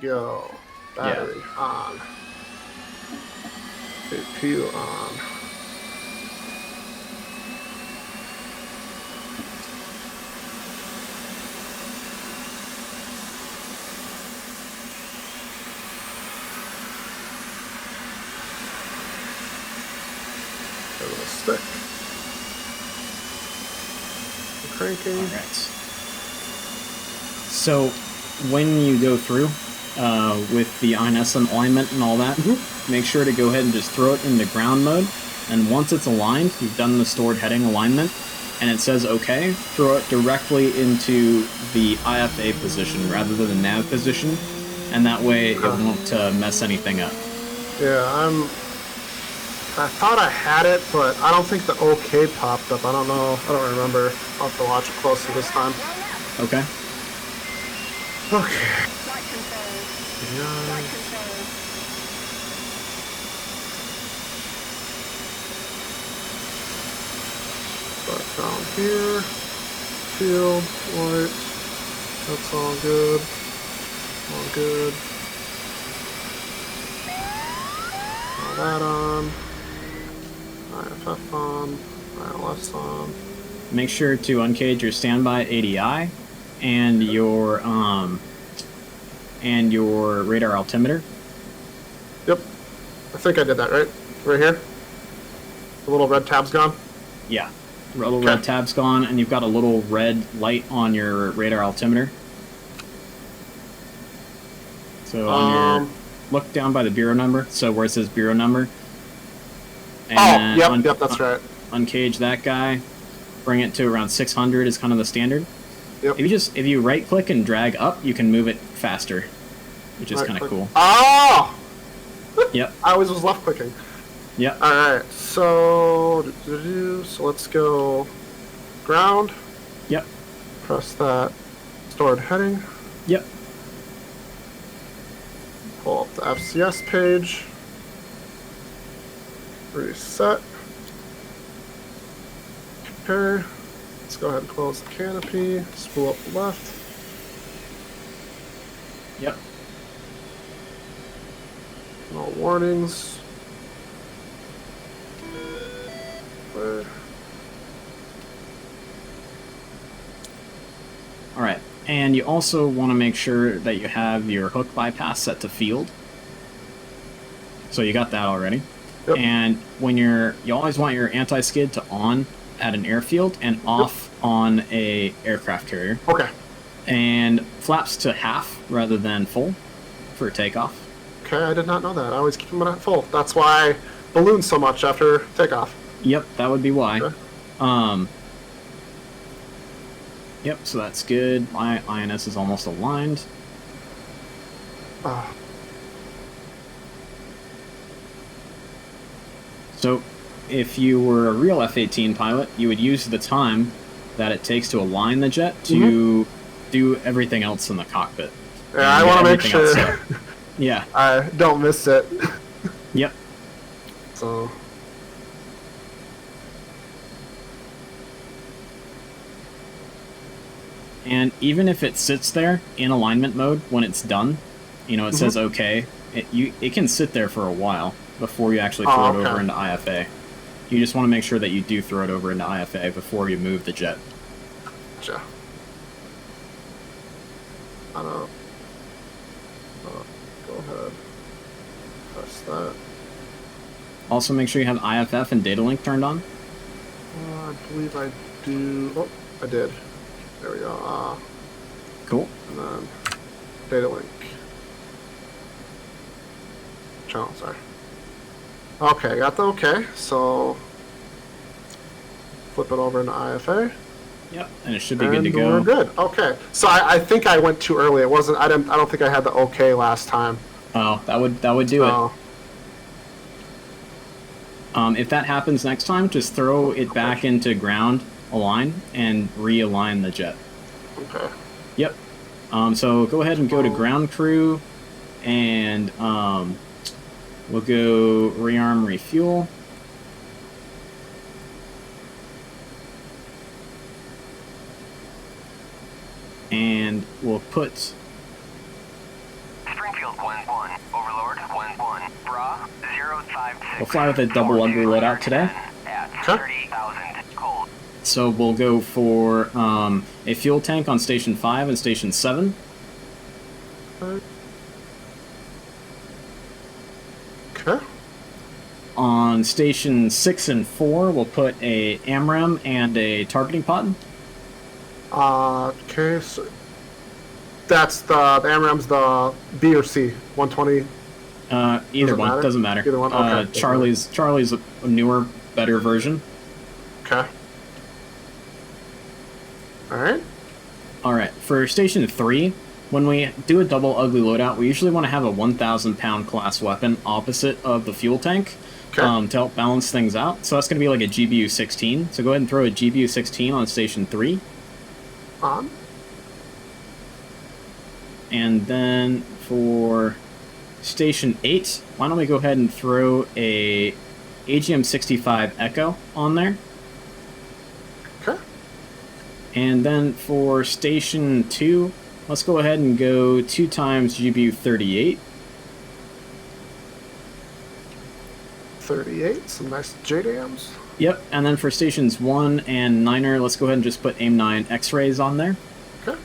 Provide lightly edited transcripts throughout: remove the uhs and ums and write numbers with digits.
go. Battery on. CPU on. A little stick. Cranking. All right. So when you go through with the INS alignment and all that, make sure to go ahead and just throw it into ground mode. And once it's aligned, you've done the stored heading alignment, and it says OK, throw it directly into the IFA position rather than the nav position, and that way it won't mess anything up. Yeah, I thought I had it, but I don't think the OK popped up. I don't know. I don't remember. I'll have to watch it closer this time. Okay. Okay. Start down here. Field, light. That's all good. All good. All that on. IFF on. ILS on. Make sure to uncage your standby ADI and your radar altimeter. Yep. I think I did that right. Right here. The little red tab's gone. Yeah. The little red tab's gone, and you've got a little red light on your radar altimeter. So on your look down by the bureau number. So where it says bureau number. And yep, that's right. Uncage that guy. Bring it to around 600 is kind of the standard. Yep. If you right click and drag up, you can move it faster, which is kind of cool. Oh! Yep. I always was left clicking. Yep. Alright, so let's go ground. Yep. Press that stored heading. Yep. Pull up the FCS page. Reset. Okay. Let's go ahead and close the canopy. Spool up the left. Yep. No warnings. Alright, and you also want to make sure that you have your hook bypass set to field. So you got that already. Yep. And when you always want your anti-skid to on at an airfield and off on a aircraft carrier. Okay. And flaps to half rather than full for takeoff. Okay, I did not know that. I always keep them at full. That's why I balloon so much after takeoff. Yep, that would be why. Okay. Yep, so that's good. My INS is almost aligned. So, if you were a real F-18 pilot, you would use the time that it takes to align the jet to do everything else in the cockpit. Yeah, I want to make sure yeah. I don't miss it. Yep. So... And even if it sits there in alignment mode when it's done, you know, it says OK, it can sit there for a while before you actually throw it over into IFA. You just want to make sure that you do throw it over into IFA before you move the jet. Gotcha. I don't... go ahead. Press that. Also make sure you have IFF and data link turned on. I believe I do... Oh, I did. There we go. Cool. And then data link. Channel, sorry. Okay, got the okay. So flip it over into IFA. Yep, and it should be good to go. We're good. Okay. So I think I went too early. It wasn't. I don't think I had the okay last time. Oh, that would do it. If that happens next time, just throw it back into ground align and realign the jet. Okay. Yep. So go ahead and go to ground crew, and we'll go rearm, refuel. And we'll put Springfield 1-1. Overlord 1-1. Bra 056. We'll fly with a double ugly loadout today. At 30,000 cold. So we'll go for a fuel tank on Station 5 and Station 7. Okay. On Station 6 and 4, we'll put a AMRAAM and a targeting pod. Okay, so that's the AMRAAM's the B or C, 120. Either one, matter? doesn't matter. Either one, okay. Charlie's a newer, better version. Okay. Alright. Alright, for Station 3, when we do a double ugly loadout, we usually want to have a 1,000-pound class weapon opposite of the fuel tank to help balance things out. So that's going to be like a GBU-16. So go ahead and throw a GBU-16 on Station 3. On. And then for Station 8, why don't we go ahead and throw a AGM-65 Echo on there. Okay. And then for Station 2, let's go ahead and go 2 times GBU-38. 38, some nice JDAMs. Yep, and then for Stations 1 and 9er, let's go ahead and just put AIM-9 X-rays on there. Okay.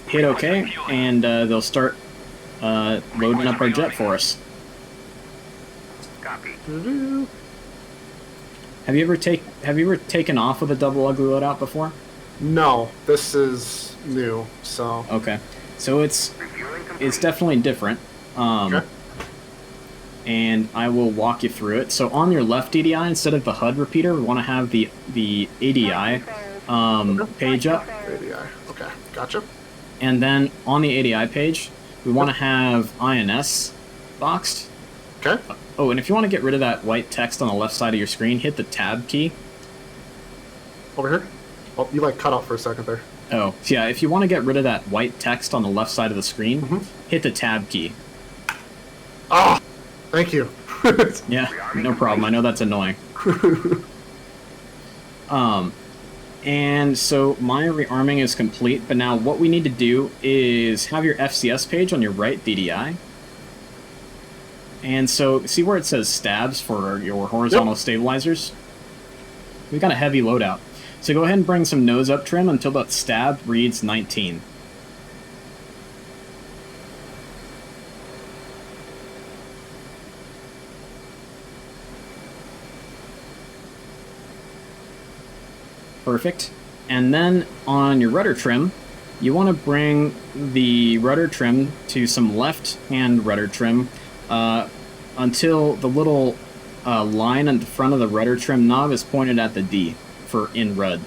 Hit OK, and they'll start loading up our jet for us. Copy. Have you ever taken off with a double ugly loadout before? No, this is new, so... Okay, so it's definitely different. Okay. And I will walk you through it. So on your left DDI, instead of the HUD repeater, we want to have the ADI page up. ADI, okay, gotcha. And then on the ADI page, we want to have INS boxed. Okay. Oh, and if you want to get rid of that white text on the left side of your screen, hit the tab key. Over here? Oh, you like cut out for a second there. Oh, yeah, if you want to get rid of that white text on the left side of the screen, hit the tab key. Oh, thank you. Yeah, no problem. I know that's annoying. And so my rearming is complete, but now what we need to do is have your FCS page on your right DDI. And so, see where it says stabs for your horizontal stabilizers? We've got a heavy loadout. So go ahead and bring some nose up trim until that stab reads 19. Perfect. And then on your rudder trim, you want to bring the rudder trim to some left-hand rudder trim until the little line at the front of the rudder trim knob is pointed at the D for in red.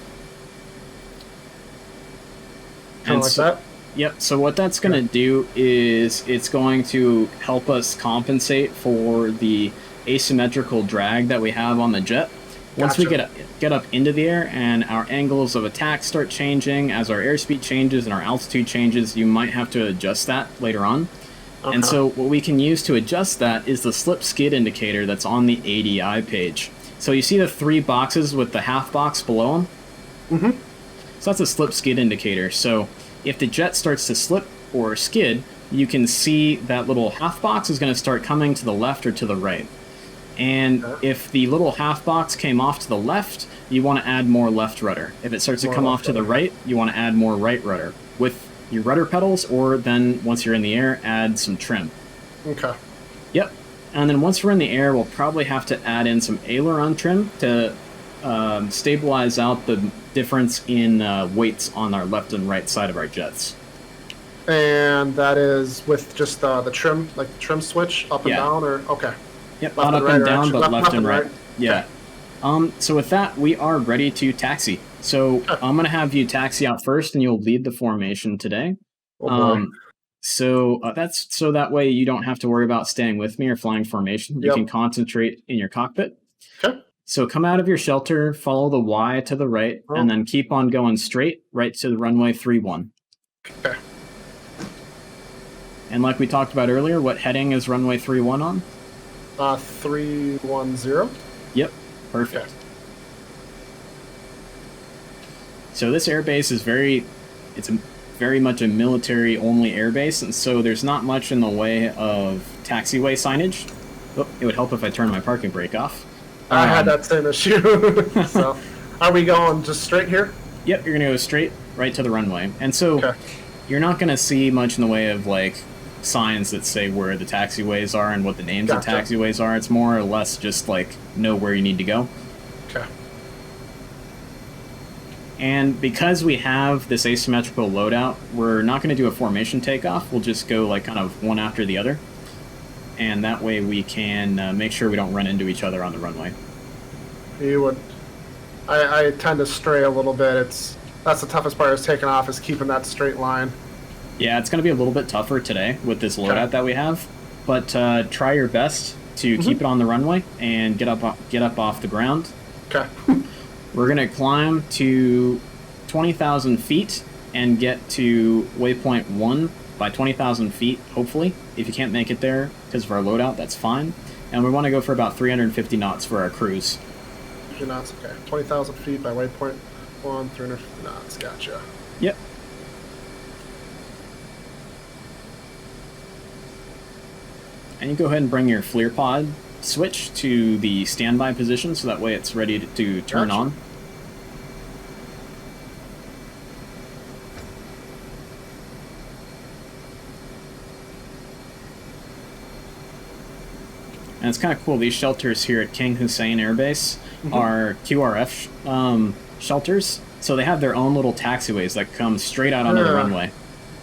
Kind of like that? Yep, so what that's going to do is it's going to help us compensate for the asymmetrical drag that we have on the jet. Once we get up into the air and our angles of attack start changing, as our airspeed changes and our altitude changes, you might have to adjust that later on. Okay. And so what we can use to adjust that is the slip skid indicator that's on the ADI page. So you see the 3 boxes with the half box below them? Mm-hmm. So that's a slip skid indicator. So if the jet starts to slip or skid, you can see that little half box is going to start coming to the left or to the right. And if the little half box came off to the left, you want to add more left rudder. If it starts to come off to the right, you want to add more right rudder with your rudder pedals, or then once you're in the air, add some trim. Okay. Yep. And then once we're in the air, we'll probably have to add in some aileron trim to stabilize out the difference in weights on our left and right side of our jets. And that is with just the trim, like the trim switch up and down, or okay. Yep, not up and down, but left and right. Yeah. Okay. So with that, we are ready to taxi. So I'm going to have you taxi out first, and you'll lead the formation today. So that's so that way you don't have to worry about staying with me or flying formation. You can concentrate in your cockpit. Okay. So come out of your shelter, follow the Y to the right, and then keep on going straight right to the runway 31. Okay. And like we talked about earlier, what heading is runway 31 on? 310. Yep, perfect. Okay. So this airbase is very very much a military-only airbase, and so there's not much in the way of taxiway signage. Oh, it would help if I turned my parking brake off. I had that same issue. So, are we going just straight here? Yep, you're gonna go straight right to the runway, and so Okay. you're not gonna see much in the way of like signs that say where the taxiways are and what the names Gotcha. of taxiways are. It's more or less just like know where you need to go. Okay. And because we have this asymmetrical loadout, we're not going to do a formation takeoff. We'll just go like kind of one after the other. And that way we can make sure we don't run into each other on the runway. You would. I tend to stray a little bit. That's the toughest part is taking off, is keeping that straight line. Yeah, it's going to be a little bit tougher today with this loadout Okay. that we have. But try your best to keep it on the runway and get up off the ground. Okay. We're going to climb to 20,000 feet and get to waypoint 1 by 20,000 feet, hopefully. If you can't make it there because of our loadout, that's fine. And we want to go for about 350 knots for our cruise. 50 knots. Okay. 20,000 feet by waypoint 1, 350 knots. Gotcha. Yep. And you go ahead and bring your FLIR pod switch to the standby position so that way it's ready to turn Gotcha. on. And it's kind of cool, these shelters here at King Hussein Air Base are QRF shelters, so they have their own little taxiways that come straight out onto the Yeah. runway.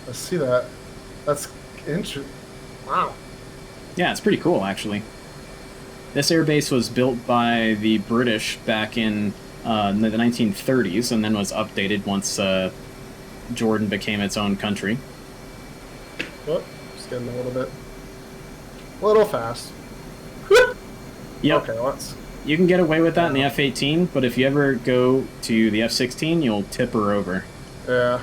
I see that. That's interesting. Wow. Yeah, it's pretty cool, actually. This airbase was built by the British back in the 1930s and then was updated once Jordan became its own country. Oh, just getting a little fast. Yep. Okay, let's. You can get away with that in the F-18, but if you ever go to the F-16, you'll tip her over. Yeah.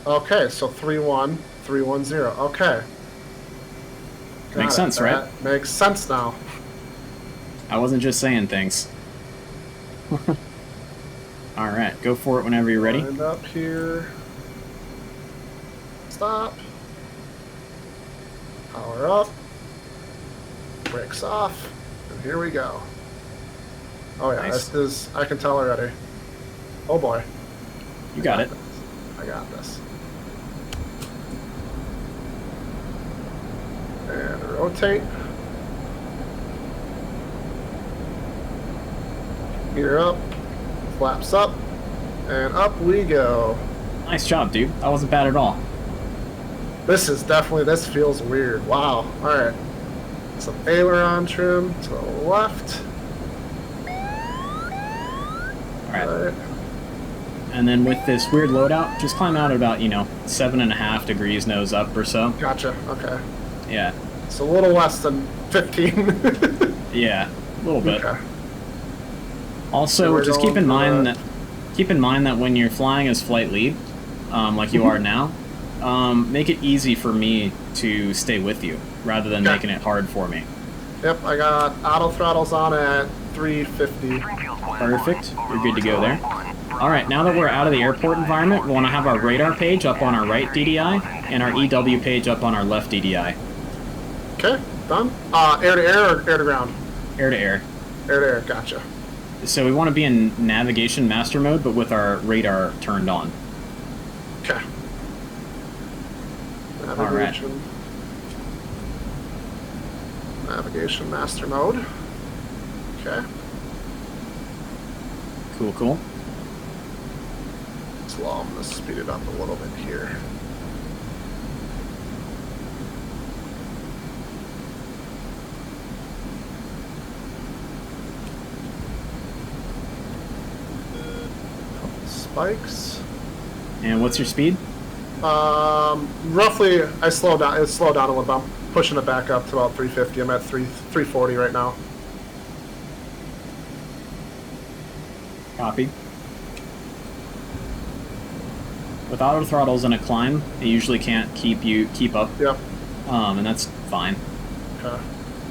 Okay, so 3-1, 3-1-0. Okay. Got Makes it. sense, right? That makes sense now. I wasn't just saying things. Alright, go for it whenever you're ready. Wind up here. Stop. Power up. Brakes off. And here we go. Oh yeah, Nice. this is, I can tell already. Oh boy. You got it. I got this. And rotate. Gear up. Flaps up. And up we go. Nice job, dude. That wasn't bad at all. This is definitely, this feels weird. Wow. Alright. Some aileron trim to the left. Alright. Right. And then with this weird loadout, just climb out at about, 7.5 degrees nose up or so. Gotcha. Okay. Yeah. It's a little less than 15. Yeah. A little bit. Okay. Also, So we're just keep going in mind for that when you're flying as flight lead, like you are now, make it easy for me to stay with you rather than Okay. making it hard for me. Yep, I got auto throttles on at 350. Perfect. You're good to go there. Alright, now that we're out of the airport environment, we want to have our radar page up on our right DDI and our EW page up on our left DDI. Okay, done. Air to air or air to ground? Air to air. Air to air, gotcha. So we want to be in navigation master mode, but with our radar turned on. Okay. Navigation. Navigation master mode. Okay. Cool, cool. Slow, I'm gonna speed it up a little bit here. Couple spikes. And what's your speed? Roughly, I slowed down. It slowed down a little bit. I'm pushing it back up to about 350. I'm at 340 right now. Copy. With auto throttles in a climb, it usually can't keep up, Yep. and that's fine. Okay.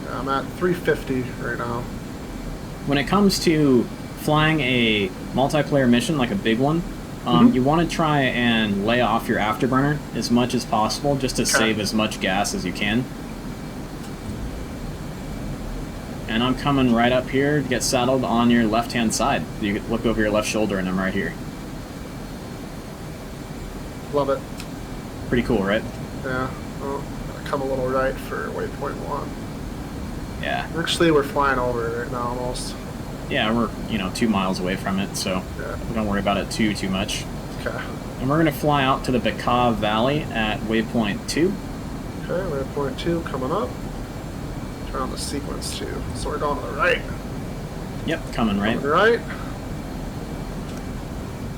Yeah, I'm at 350 right now. when it comes to flying a multiplayer mission, like a big one, you want to try and lay off your afterburner as much as possible, just to save as much gas as you can. And I'm coming right up here to get saddled on your left-hand side. You can look over your left shoulder, and I'm right here. Love it. Pretty cool, right? Yeah. Oh, I come a little right for waypoint 1. Yeah. Actually, we're flying over it right now almost. Yeah, we're 2 miles away from it, so we don't worry about it too much. Okay. And we're gonna fly out to the Baka Valley at waypoint 2. Okay, waypoint 2 coming up. Turn on the sequence 2. So we're going to the right. Yep, coming right. Coming right.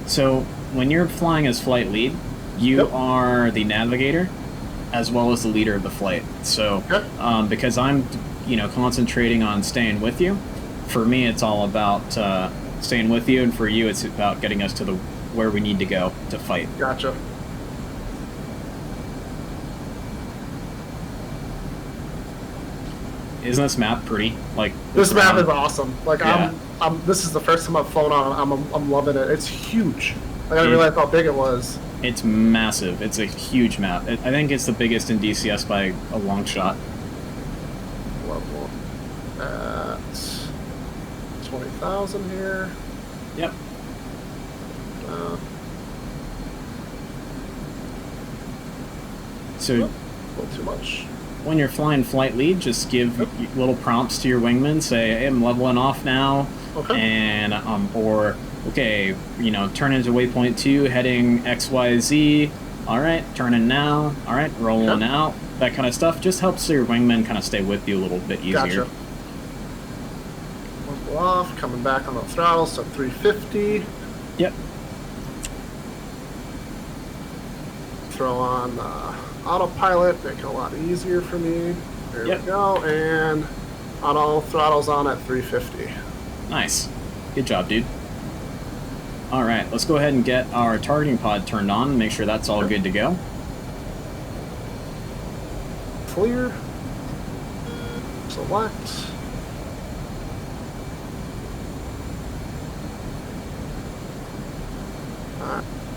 So when you're flying as flight lead, you are the navigator as well as the leader of the flight. So because I'm concentrating on staying with you, for me it's all about staying with you, and for you it's about getting us to where we need to go to fight. Gotcha. Isn't this map pretty? Like, this map is awesome. Like, yeah. This is the first time I've flown on. I'm loving it. It's huge. I didn't realize how big it was. It's massive. It's a huge map. I think it's the biggest in DCS by a long shot. Level at 20,000 here. Yep. So, a little too much. When you're flying flight lead, just give little prompts to your wingman. Say, hey, I'm leveling off now. Okay. And, or, okay, turn into waypoint 2, heading XYZ. All right, turning now. All right, rolling out. That kind of stuff just helps your wingman kind of stay with you a little bit easier. Gotcha. Level off, coming back on the throttle, so 350. Yep. Throw on autopilot, make it a lot easier for me. There we go, and auto throttle's on at 350. Nice. Good job, dude. All right, let's go ahead and get our targeting pod turned on and make sure that's all good to go. Clear. Select.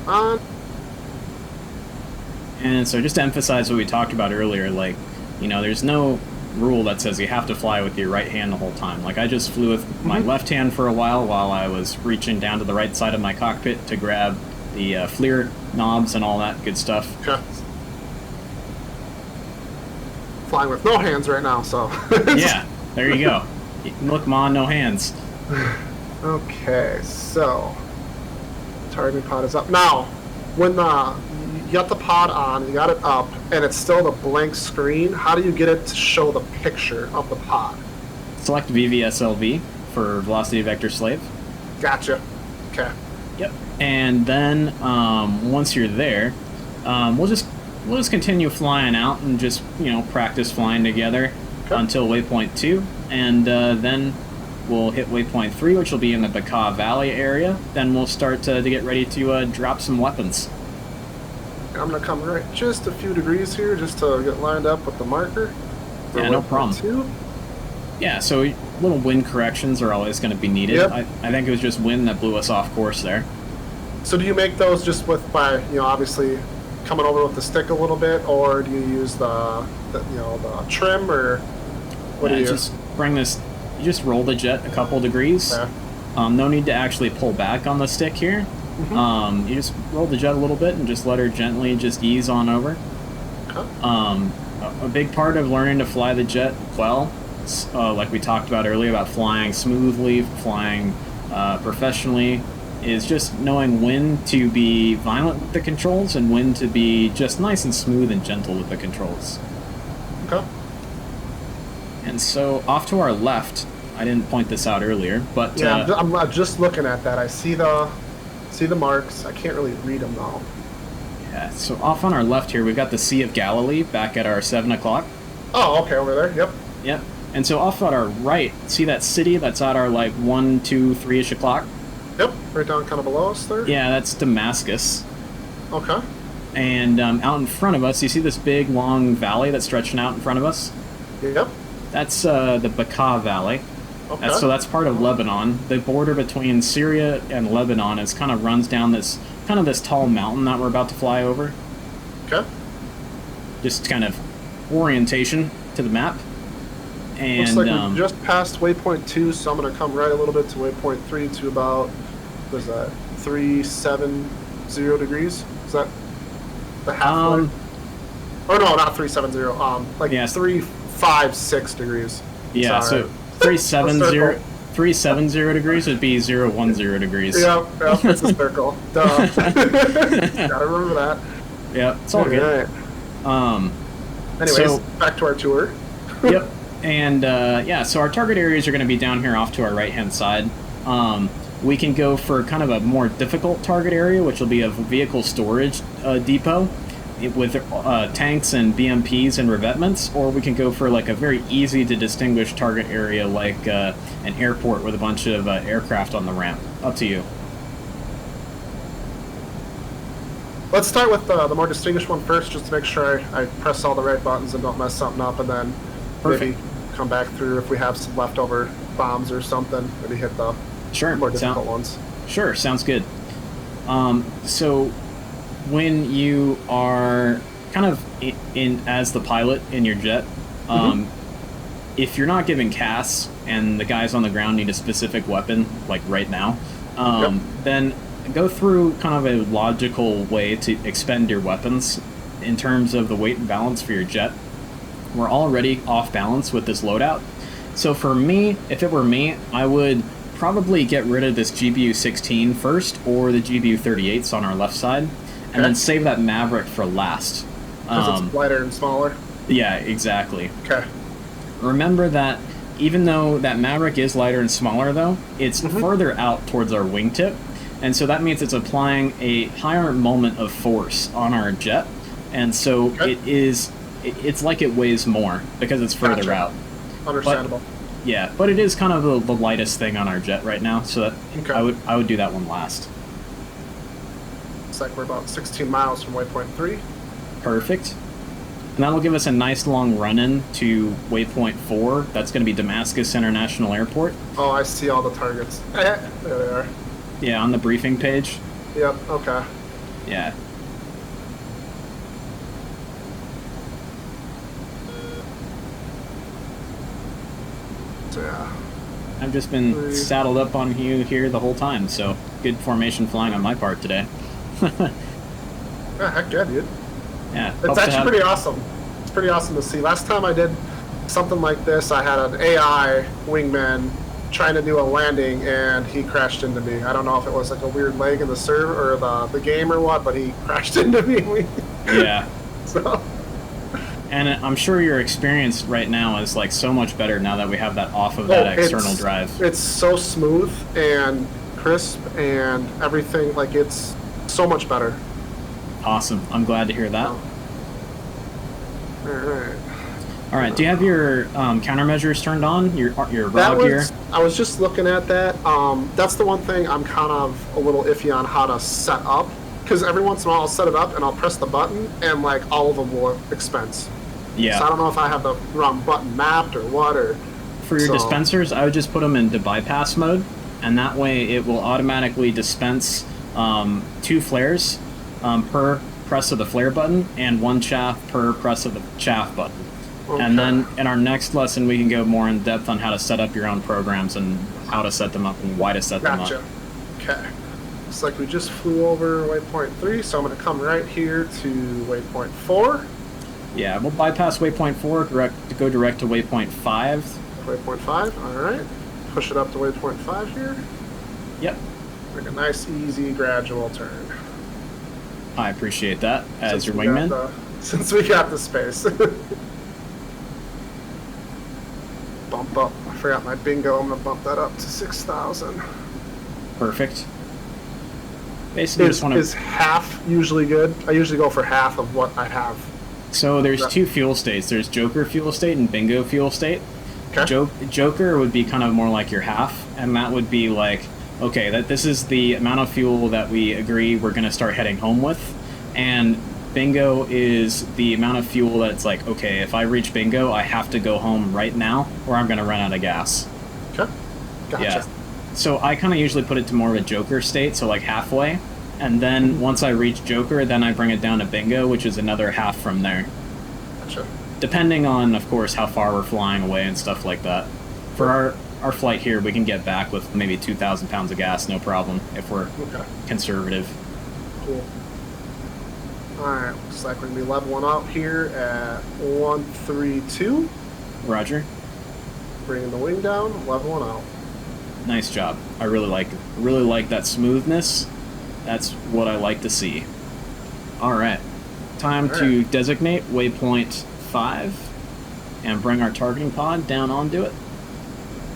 On. And so just to emphasize what we talked about earlier, like, there's no rule that says you have to fly with your right hand the whole time. Like, I just flew with my left hand for a while I was reaching down to the right side of my cockpit to grab the FLIR knobs and all that good stuff. Okay. Flying with no hands right now, so. Yeah, there you go. Look, Ma, no hands. Okay, so targeting pod is up. Now, when you got the pod on, you got it up, and it's still the blank screen, how do you get it to show the picture of the pod? Select VVSLV for Velocity Vector Slave. Gotcha. Okay. Yep. And then once you're there, we'll just continue flying out and just practice flying together until waypoint 2, and then we'll hit waypoint 3, which will be in the Baka Valley area. Then we'll start to get ready to drop some weapons. I'm gonna come right just a few degrees here just to get lined up with the marker. Yeah, no problem. 2. Yeah, so little wind corrections are always going to be needed. Yep. I think it was just wind that blew us off course there. So do you make those just by obviously coming over with the stick a little bit, or do you use the trim, or what do you just bring this? You just roll the jet a couple degrees. Yeah. No need to actually pull back on the stick here. You just roll the jet a little bit and just let her gently just ease on over. Okay. A big part of learning to fly the jet well, like we talked about earlier about flying smoothly, flying professionally, is just knowing when to be violent with the controls and when to be just nice and smooth and gentle with the controls. Okay. And so off to our left, I didn't point this out earlier, but yeah, I'm just looking at that. I see the marks. I can't really read them though. Yeah, so off on our left here, we've got the Sea of Galilee back at our 7 o'clock. Oh, okay, over there. Yep. Yep. And so off on our right, see that city that's at our 1, 2, 3-ish o'clock? Yep, right down kind of below us there. Yeah, that's Damascus. Okay. And out in front of us, you see this big, long valley that's stretching out in front of us? Yep. That's the Baka Valley. Okay. So that's part of Lebanon. The border between Syria and Lebanon is kind of runs down this tall mountain that we're about to fly over. Okay. Just kind of orientation to the map. And Looks like we just passed waypoint 2, so I'm going to come right a little bit to waypoint 3 to about, what is that, 370 degrees? Is that the halfway? Or no, not 370. Like yes. 356 degrees. Yeah, Sorry. so 370 degrees would be 010 degrees. Yep, it's a circle. Duh. Gotta remember that. Yeah, it's all good. Right. Anyways, so, back to our tour. Yep. And yeah, so our target areas are going to be down here off to our right-hand side. We can go for kind of a more difficult target area, which will be a vehicle storage depot with tanks and BMPs and revetments, or we can go for like a very easy to distinguish target area like an airport with a bunch of aircraft on the ramp. Up to you. Let's start with the more distinguished one first, just to make sure I press all the right buttons and don't mess something up, and then maybe come back through if we have some leftover bombs or something. Maybe hit the more difficult ones. Sure, sounds good. So when you are kind of in as the pilot in your jet, if you're not giving CAS and the guys on the ground need a specific weapon, like right now, then go through kind of a logical way to expend your weapons in terms of the weight and balance for your jet. We're already off balance with this loadout. So for me, if it were me, I would probably get rid of this GBU-16 first, or the GBU-38s on our left side, and then save that Maverick for last. Because it's lighter and smaller? Yeah, exactly. Okay. Remember that even though that Maverick is lighter and smaller, though, it's further out towards our wingtip, and so that means it's applying a higher moment of force on our jet, and so it's like it weighs more because it's further out. Understandable. But it is kind of the lightest thing on our jet right now, so that I would do that one last. Looks like we're about 16 miles from waypoint 3. Perfect. And that'll give us a nice long run-in to waypoint 4. That's going to be Damascus International Airport. Oh, I see all the targets. There they are. Yeah, on the briefing page. Yep, okay. Yeah. So, yeah. I've just been saddled up on you here the whole time, so good formation flying on my part today. Yeah, heck yeah, dude. Yeah. It's actually pretty awesome. It's pretty awesome to see. Last time I did something like this, I had an AI wingman trying to do a landing, and he crashed into me. I don't know if it was like a weird lag in the server or the game or what, but he crashed into me. Yeah. So. And I'm sure your experience right now is like so much better now that we have that off of that external drive. It's so smooth and crisp and everything. Like, it's so much better. Awesome. I'm glad to hear that. Alright. Alright, do you have your countermeasures turned on? Your raw gear? I was just looking at that. That's the one thing I'm kind of a little iffy on how to set up. Because every once in a while I'll set it up and I'll press the button and like all of them will expense. Yeah. So I don't know if I have the wrong button mapped or what. For your dispensers, I would just put them into bypass mode, and that way it will automatically dispense 2 flares per press of the flare button and 1 chaff per press of the chaff button. Okay. And then in our next lesson we can go more in depth on how to set up your own programs and how to set them up and why to set them up. Okay. Looks like we just flew over waypoint 3, so I'm going to come right here to waypoint 4. Yeah, we'll bypass waypoint 4, go direct to waypoint 5. Waypoint 5, alright. Push it up to waypoint 5 here. Yep. Make a nice, easy, gradual turn. I appreciate that, as your wingman. Since we got the space. Bump up. I forgot my bingo. I'm going to bump that up to 6,000. Perfect. Basically, is half usually good? I usually go for half of what I have. So there's 2 fuel states. There's Joker fuel state and Bingo fuel state. Okay. Joker would be kind of more like your half, and that would be like, okay, that this is the amount of fuel that we agree we're going to start heading home with, and Bingo is the amount of fuel that's like, okay, if I reach Bingo, I have to go home right now, or I'm going to run out of gas. Okay. Gotcha. Yeah. So I kind of usually put it to more of a Joker state, so like halfway. And then once I reach Joker, then I bring it down to Bingo, which is another half from there. Gotcha. Depending on, of course, how far we're flying away and stuff like that. For our flight here, we can get back with maybe 2,000 pounds of gas, no problem, if we're conservative. Cool. Alright, looks like we're going to be leveling out here at 132. Roger. Bringing the wing down, leveling out. Nice job. I really like it. Really like that smoothness. That's what I like to see. Alright. Time to designate waypoint 5 and bring our targeting pod down onto it.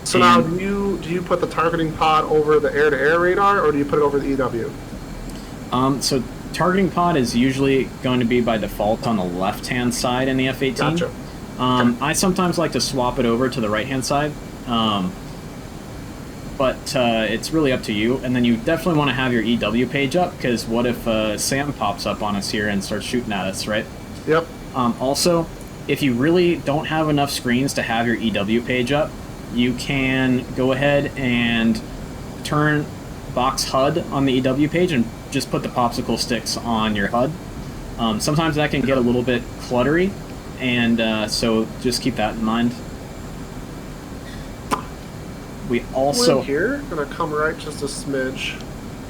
So now, do you put the targeting pod over the air-to-air radar, or do you put it over the EW? So targeting pod is usually going to be by default on the left-hand side in the F-18. Gotcha. I sometimes like to swap it over to the right-hand side, but it's really up to you. And then you definitely want to have your EW page up, because what if Sam pops up on us here and starts shooting at us, right? Yep. Also, if you really don't have enough screens to have your EW page up, you can go ahead and turn box HUD on the EW page and just put the popsicle sticks on your HUD. Sometimes that can get a little bit cluttery, and so just keep that in mind. We also here gonna come right just a smidge.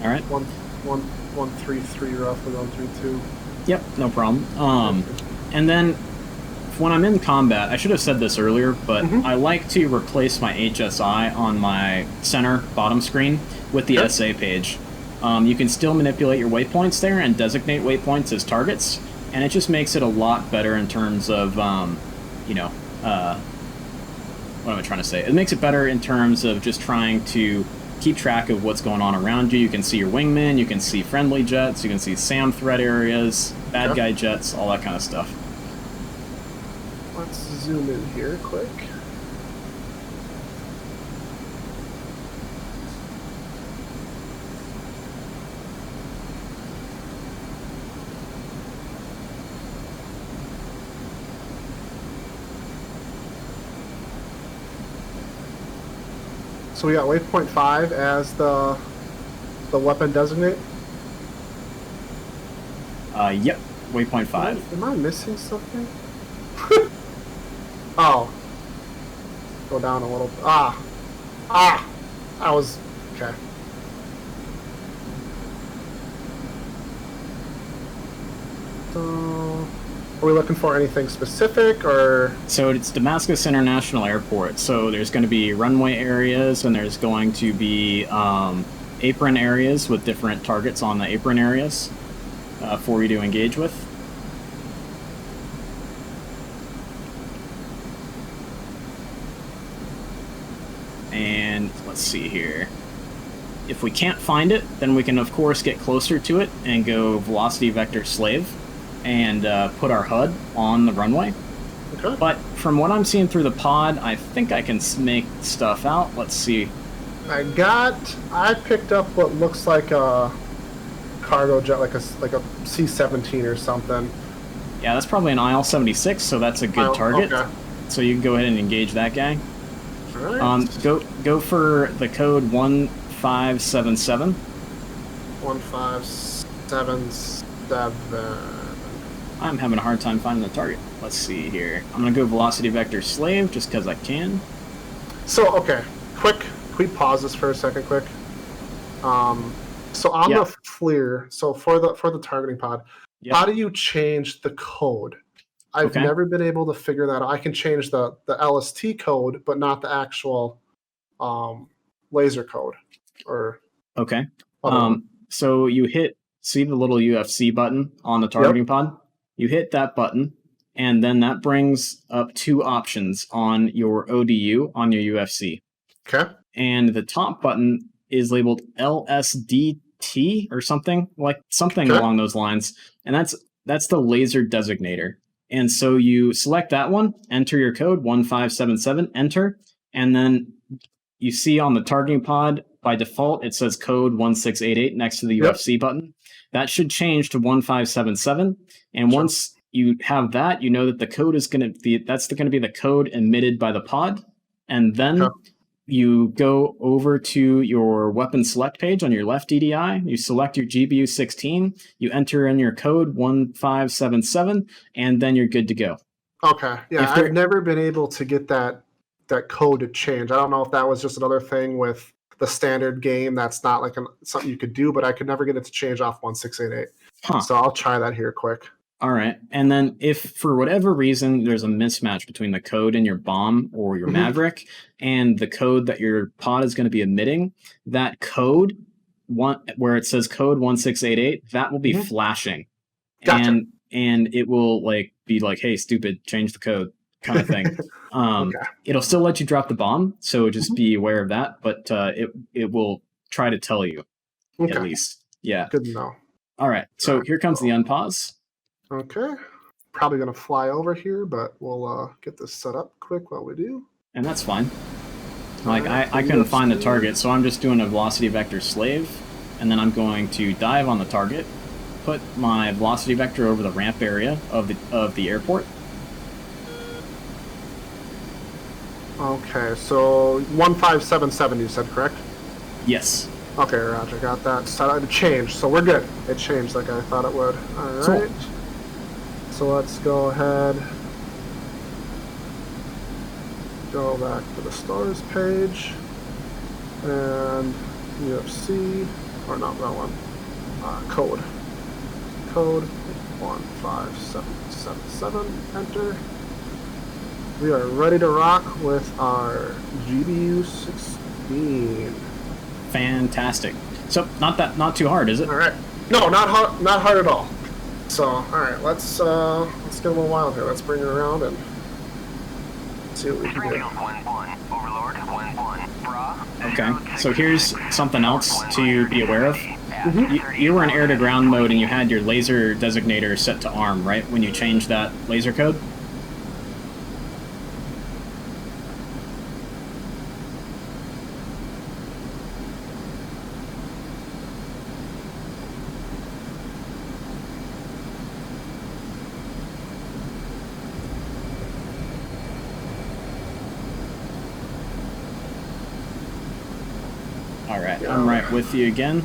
All right. 133 roughly 132. Yep, no problem. And then when I'm in combat, I should have said this earlier, but I like to replace my HSI on my center bottom screen with the SA page. You can still manipulate your waypoints there and designate waypoints as targets, and it just makes it a lot better in terms of, you know, what am I trying to say? It makes it better in terms of just trying to keep track of what's going on around you. You can see your wingmen, you can see friendly jets, you can see SAM threat areas, bad guy jets, all that kind of stuff. Let's zoom in here quick. So we got waypoint 5 as the weapon designate. Yep, waypoint 5. Am I missing something? Oh. Go down a little. I was okay. So, are we looking for anything specific, or? So it's Damascus International Airport. So there's going to be runway areas, and there's going to be apron areas with different targets on the apron areas for you to engage with. And let's see here. If we can't find it, then we can of course get closer to it and go velocity vector slave and put our HUD on the runway. Okay. But from what I'm seeing through the pod, I think I can make stuff out. Let's see. I picked up what looks like a cargo jet, like a C-17 or something. Yeah, that's probably an IL-76, so that's a good target. Okay. So you can go ahead and engage that guy. All right. Go for the code 1577. 1577. I'm having a hard time finding the target. Let's see here. I'm gonna go velocity vector slave just because I can. So okay, quick pause this for a second, quick. So on the FLIR, so for the targeting pod, how do you change the code? I've never been able to figure that out. I can change the LST code, but not the actual laser code. Or so you see the little UFC button on the targeting pod? You hit that button, and then that brings up two options on your ODU on your UFC. Okay. And the top button is labeled LSDT or something along those lines, and that's the laser designator. And so you select that one, enter your code 1577, enter, and then you see on the targeting pod by default it says code 1688 next to the UFC button. That should change to 1577, and once you have that, you know that the code is going to be the code emitted by the pod, and then you go over to your weapon select page on your left DDI, you select your GBU 16, you enter in your code 1577, and then you're good to go. Okay. Yeah, I've never been able to get that code to change. I don't know if that was just another thing with the standard game that's not like something you could do, but I could never get it to change off 1688. Huh. So I'll try that here quick. All right. And then if for whatever reason there's a mismatch between the code in your bomb or your Maverick and the code that your pod is going to be emitting, that code where it says code 1688, that will be flashing. Gotcha. And it will like be like, hey, stupid, change the code kind of thing. Okay. It'll still let you drop the bomb, so just be aware of that, but it will try to tell you at least. Yeah. Good to know. All right. So here comes the unpause. Okay. Probably going to fly over here, but we'll get this set up quick while we do. And that's fine. Like, I couldn't find the target, so I'm just doing a velocity vector slave, and then I'm going to dive on the target, put my velocity vector over the ramp area of the airport. Okay, so 1577 you said, correct? Yes. Okay, Roger, got that. So it changed, so we're good. It changed like I thought it would. All right. Cool. So let's go ahead. Go back to the stars page. And UFC, or not that one. Code. Code 15777, enter. We are ready to rock with our GBU 16. Fantastic. So not too hard, is it? All right. No, not hard at all. So, all right, let's get a little wild here. Let's bring it around and see what we can do. Okay. So here's something else to be aware of. You were in air-to-ground mode and you had your laser designator set to arm, right? When you changed that laser code? Alright, I'm right with you again.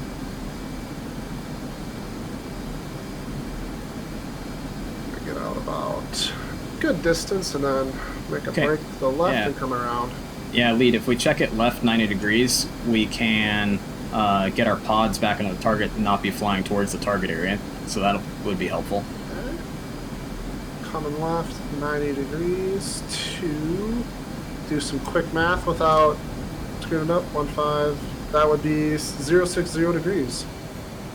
Get out about good distance and then make a break to the left and come around. Yeah, lead, if we check it left 90 degrees, we can get our pods back into the target and not be flying towards the target area. So that would be helpful. Okay. Coming left 90 degrees to do some quick math without screwing it up. 15. That would be 060 degrees.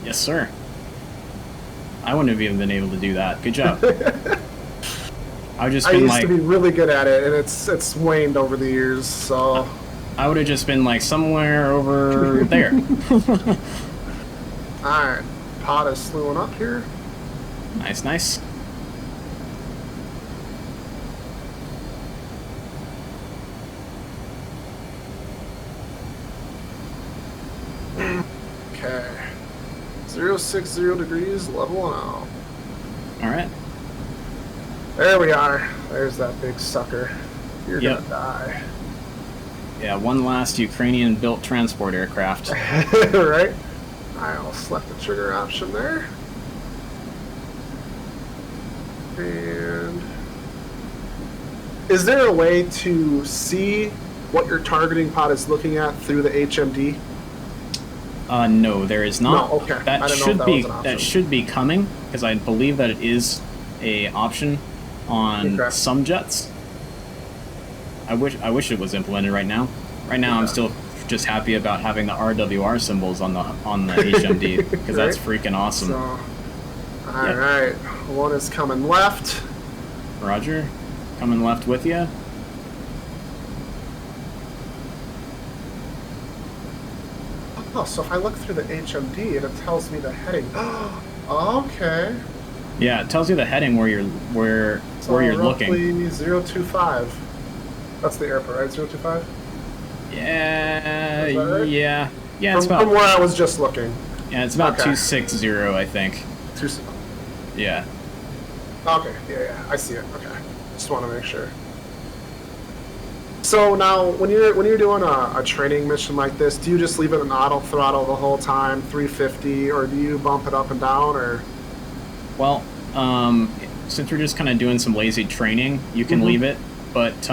Yes, sir. I wouldn't have even been able to do that. Good job. I used to be really good at it, and it's waned over the years. So I would have just been like somewhere over there. All right, pod is slewing up here. Nice, nice. Okay. 060 degrees, leveling out. Alright. There we are. There's that big sucker. You're gonna die. Yeah, one last Ukrainian-built transport aircraft. Right? I'll select the trigger option there. And is there a way to see what your targeting pod is looking at through the HMD? No, there is not. No, okay. That should be coming, because I believe that it is a option on some jets. I wish it was implemented right now. Right now, I'm still just happy about having the RWR symbols on the HMD because that's freaking awesome. So, all right, one is coming left. Roger, coming left with you. Oh, so if I look through the HMD and it tells me the heading. Okay. Yeah, it tells you the heading where you're looking. 025. That's the airport, right? 025. Yeah. Right? Yeah. Yeah. From where I was just looking. Yeah, it's about 260, I think. Yeah. Okay. Yeah. I see it. Okay. Just want to make sure. So now, when you're doing a training mission like this, do you just leave it in auto throttle the whole time, 350, or do you bump it up and down, or? Well, since we're just kind of doing some lazy training, you can leave it. But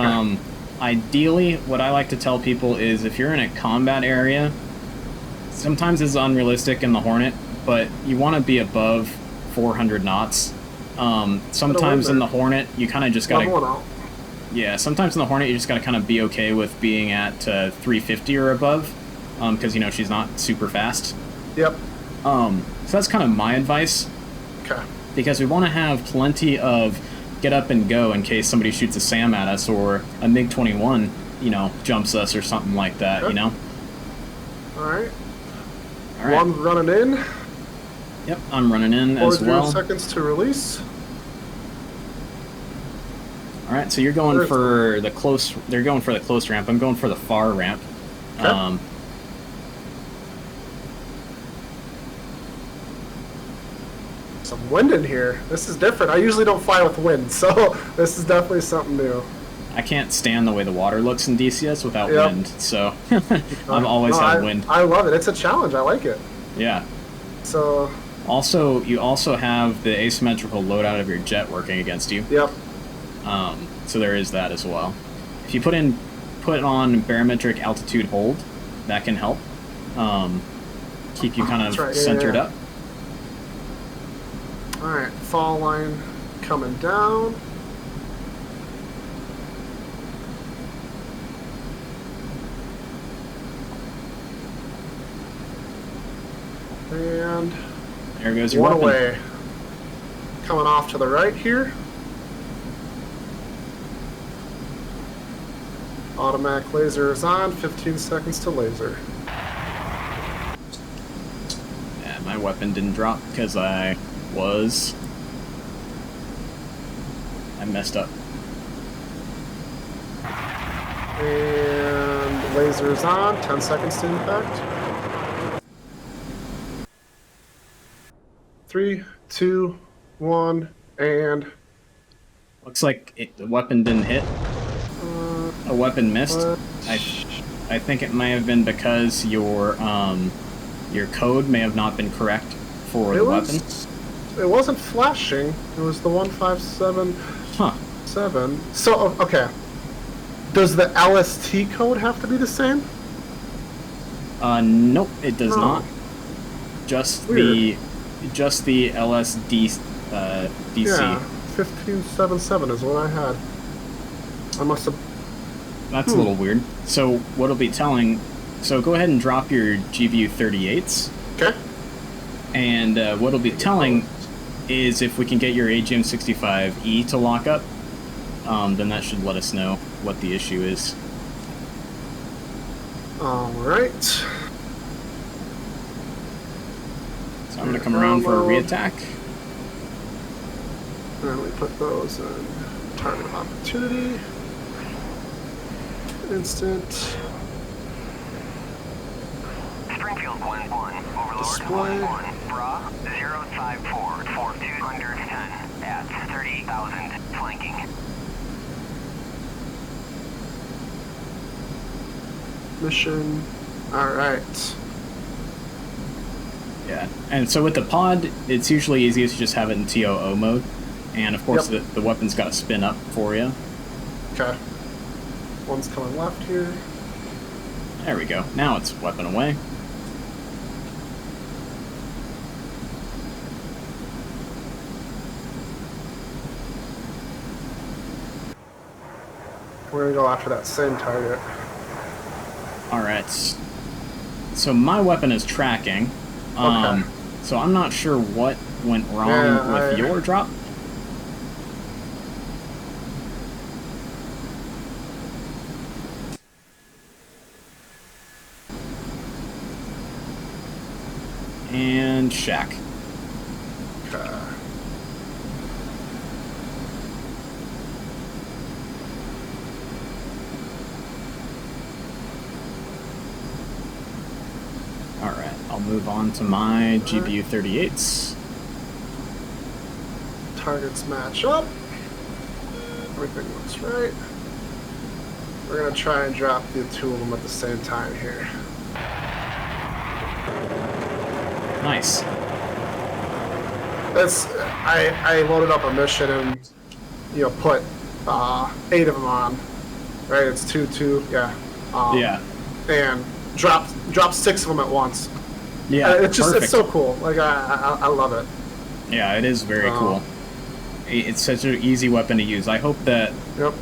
ideally, what I like to tell people is if you're in a combat area, sometimes it's unrealistic in the Hornet, but you want to be above 400 knots. Sometimes in the Hornet, you kind of just gotta. Yeah, sometimes in the Hornet, you just gotta kind of be okay with being at 350 or above, because you know she's not super fast. Yep. So that's kind of my advice. Okay. Because we want to have plenty of get up and go in case somebody shoots a SAM at us or a MiG-21, you know, jumps us or something like that. Okay. You know. All right. All right. One running in. Yep, I'm running in as well. 4 seconds to release. All right, so you're going for the close. They're going for the close ramp. I'm going for the far ramp. Okay. Some wind in here. This is different. I usually don't fly with wind, so this is definitely something new. I can't stand the way the water looks in DCS without wind, so I've always had wind. I love it. It's a challenge. I like it. Yeah. So. Also, you also have the asymmetrical loadout of your jet working against you. Yep. So there is that as well. If you put on barometric altitude hold, that can help keep you kind of centered up. All right, fall line coming down. And there goes your one weapon. away. Coming off to the right here. Automatic laser is on, 15 seconds to laser. Yeah, my weapon didn't drop because I messed up. And laser is on, 10 seconds to impact. 3, 2, 1, and... Looks like the weapon didn't hit. A weapon missed. I think it may have been because your code may have not been correct for the weapon. It wasn't flashing. It was the 157. Huh. 7. So okay. Does the LST code have to be the same? Nope, it does not. Just Weird. the LSD DC. Yeah, 1577 is what I had. I must have. That's a little weird. So what it'll be telling... So go ahead and drop your GVU 38s. Okay. And what it'll be telling is if we can get your AGM-65E to lock up, then that should let us know what the issue is. Alright. So I'm going to come around for a re-attack. And we put those in target of opportunity. Instant. Springfield 1-1, Overlord Display. 1-1, Bra 054 for 210 at 38,000 flanking. Mission. Alright. Yeah, and so with the pod, it's usually easiest to just have it in TOO mode. And of course, the weapon's got to spin up for you. Okay. One's coming left here. There we go. Now it's weapon away. We're gonna go after that same target. Alright. So my weapon is tracking. Okay. So I'm not sure what went wrong with your drop. And shack. Okay. Alright, I'll move on to my GPU 38s. Targets match up. Everything looks right. We're gonna try and drop the two of them at the same time here. Nice. I loaded up a mission and put 8 of them on. Right, it's 2, yeah. Yeah. And dropped 6 of them at once. Yeah, it's just perfect. it's so cool. Like I love it. Yeah, it is very cool. It's such an easy weapon to use. I hope that. Yep.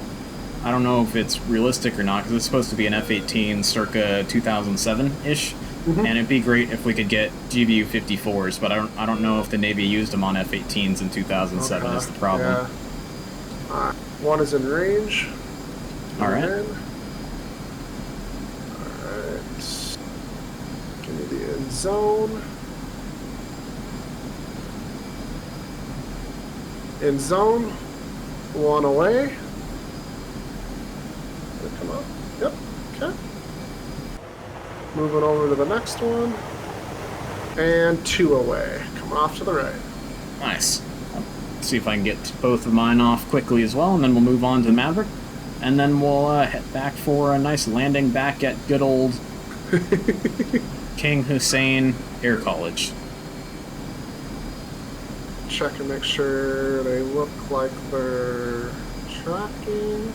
I don't know if it's realistic or not because it's supposed to be an F-18 circa 2007-ish, and it'd be great if we could get GBU-54s. But I don't know if the Navy used them on F-18s in 2007. Is the problem. Yeah. One is in range. All right. Alright. Give me the end zone. In zone. 1 away. Did it come up? Yep. Okay. Moving over to the next one. And 2 away. Coming off to the right. Nice. Let's see if I can get both of mine off quickly as well, and then we'll move on to the Maverick. And then we'll head back for a nice landing back at good old King Hussein Air College. Check and make sure they look like they're tracking.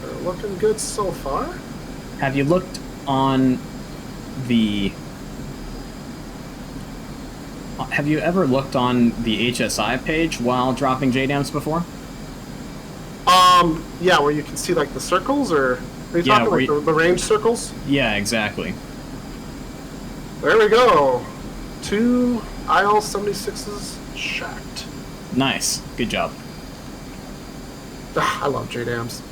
They're looking good so far. Have you looked on the... Have you ever looked on the HSI page while dropping JDAMs before? Yeah, where you can see like the circles, or are you Yeah, talking like the range circles? Yeah, exactly. There we go. 2 IL-76s shacked. Nice. Good job. I love JDAMs.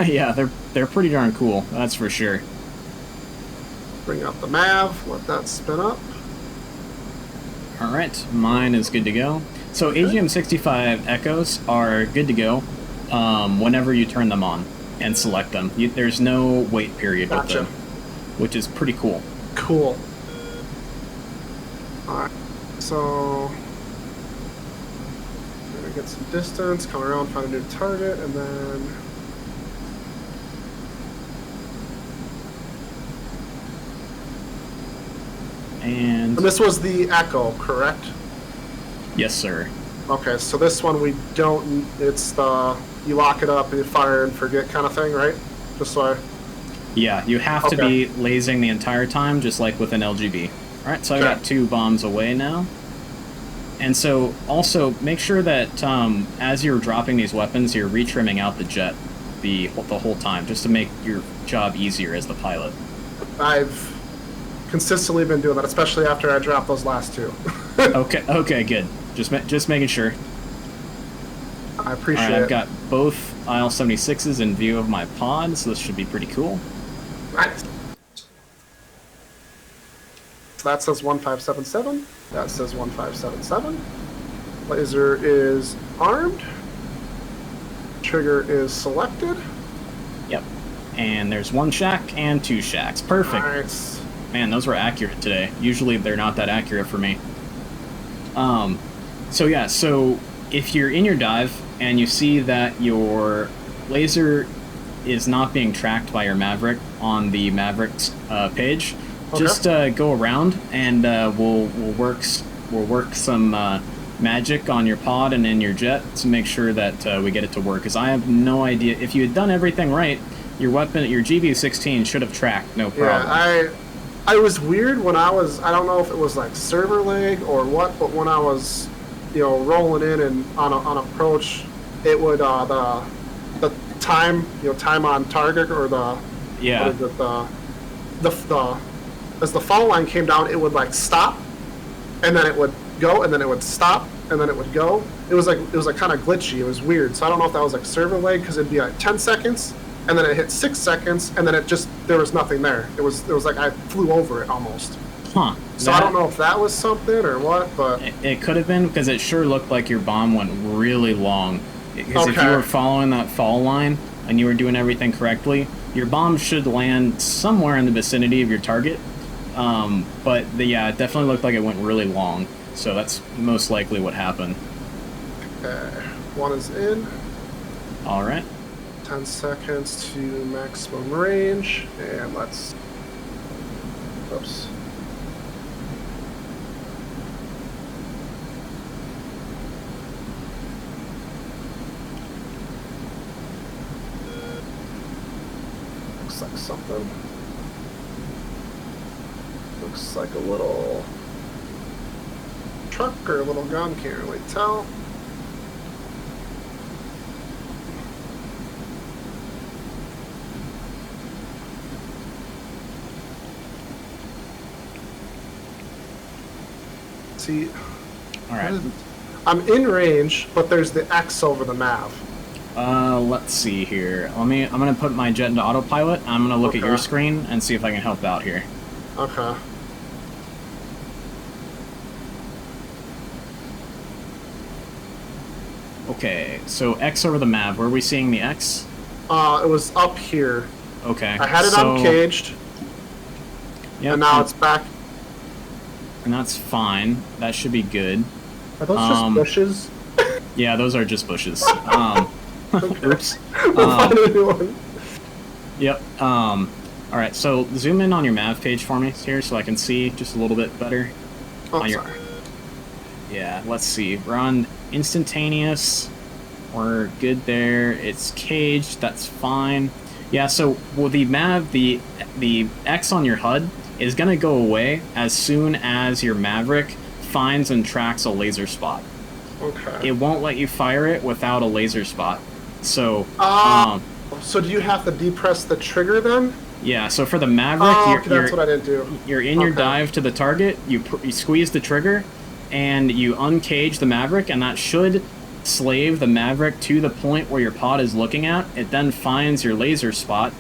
Yeah, they're pretty darn cool. That's for sure. Bring up the MAV. Let that spin up. All right, mine is good to go. So AGM-65 Echoes are good to go whenever you turn them on and select them. There's no wait period with them, which is pretty cool. Cool. Alright, so we're gonna get some distance, come around, find a new target, and then And this was the Echo, correct? yes, sir. Okay, so this one we don't, it's the, you lock it up and you fire and forget kind of thing, right? Just so I... Yeah, you have to be lasing the entire time, just like with an LGB. All right, so I got 2 bombs away now. And so also make sure that as you're dropping these weapons, you're retrimming out the jet the whole time, just to make your job easier as the pilot. I've consistently been doing that, especially after I dropped those last 2. Okay, good. Just making sure. I appreciate All right, it. I've got both IL-76s in view of my pod, so this should be pretty cool. Nice. So that says 1577. That says 1577. Laser is armed. Trigger is selected. Yep. And there's 1 shack and 2 shacks. Perfect. Nice. Man, those were accurate today. Usually they're not that accurate for me. So yeah, so if you're in your dive and you see that your laser is not being tracked by your Maverick on the Maverick's page, just go around and we'll work some magic on your pod and in your jet to make sure that we get it to work. Because I have no idea if you had done everything right, your weapon, your GBU-16 should have tracked no problem. Yeah, I was weird when I don't know if it was like server lag or what, but when I was, rolling in and on approach, it would the time, time on target or the yeah. what is it, the as the fall line came down, it would like stop, and then it would go, and then it would stop, and then it would go. It was like kind of glitchy. It was weird. So I don't know if that was like server lag, because it'd be like 10 seconds. And then it hit 6 seconds, and then there was nothing there. It was like I flew over it almost. Huh. So I don't know if that was something or what, but it could have been, because it sure looked like your bomb went really long. Because if you were following that fall line and you were doing everything correctly, your bomb should land somewhere in the vicinity of your target. But yeah, it definitely looked like it went really long. So that's most likely what happened. One is in. All right. 10 seconds to maximum range, and let's. Oops. Looks like something. Looks like a little truck or a little gun, can't really tell. See, All right. I'm in range, but there's the X over the nav. Let's see here. I'm gonna put my jet into autopilot. I'm gonna look at your screen and see if I can help out here. Okay. Okay, so X over the map. Where are we seeing the X? It was up here. Okay. I had it uncaged. Yep, and now it's back. And that's fine. That should be good. Are those just bushes? Yeah, those are just bushes. Oops. We'll find a new one. Yep. All right. So zoom in on your Mav page for me here, so I can see just a little bit better. Oh, sorry. Yeah. Let's see. We're on instantaneous. We're good there. It's caged. That's fine. Yeah. So well, the Mav, the X on your HUD is gonna go away as soon as your Maverick finds and tracks a laser spot. Okay. It won't let you fire it without a laser spot. So, so do you have to depress the trigger then? yeah, so for the Maverick, that's what I didn't do. You're in your dive to the target, you squeeze the trigger, and you uncage the Maverick, and that should slave the Maverick to the point where your pod is looking at. It then finds your laser spot.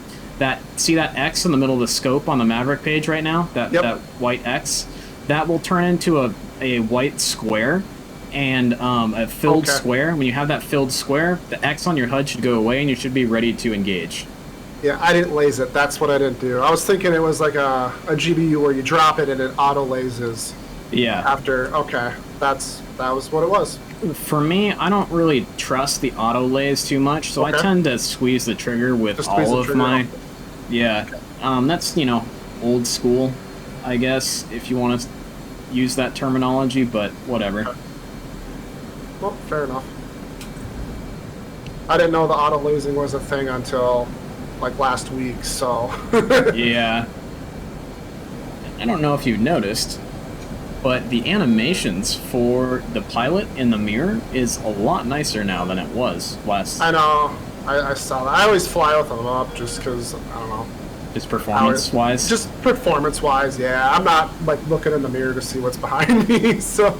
See that X in the middle of the scope on the Maverick page right now? That white X? That will turn into a white square and a filled square. When you have that filled square, the X on your HUD should go away and you should be ready to engage. Yeah, I didn't laze it. That's what I didn't do. I was thinking it was like a GBU where you drop it and it auto lazes. Yeah. After, that was what it was. For me, I don't really trust the auto laze too much, so I tend to squeeze the trigger with all of my... Yeah. That's, old school, I guess, if you want to use that terminology, but whatever. Okay. Well, fair enough. I didn't know the auto lasing was a thing until like last week, so. Yeah. I don't know if you've noticed, but the animations for the pilot in the mirror is a lot nicer now than it was last. I know. I saw that. I always fly with them up just because, I don't know. Just performance-wise? Just performance-wise, yeah. I'm not like looking in the mirror to see what's behind me, so.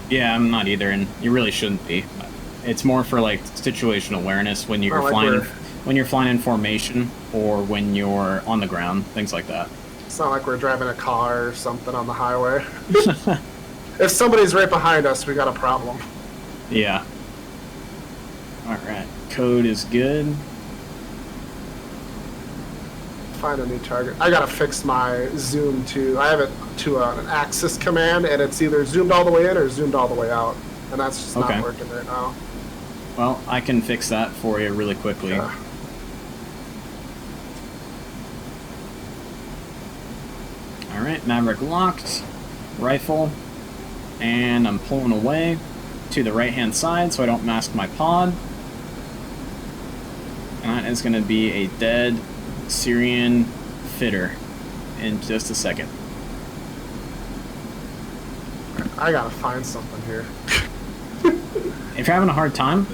Yeah, I'm not either, and you really shouldn't be. It's more for like situational awareness when you're flying in formation or when you're on the ground, things like that. It's not like we're driving a car or something on the highway. If somebody's right behind us, we got a problem. Yeah. All right, code is good. Find a new target. I gotta fix my zoom too. I have it to an axis command, and it's either zoomed all the way in or zoomed all the way out, and that's just not working right now. Well, I can fix that for you really quickly. Yeah. All right, Maverick locked, rifle, and I'm pulling away to the right-hand side so I don't mask my pod. And that is going to be a dead Syrian fitter in just a second. I gotta find something here. If you're having a hard time,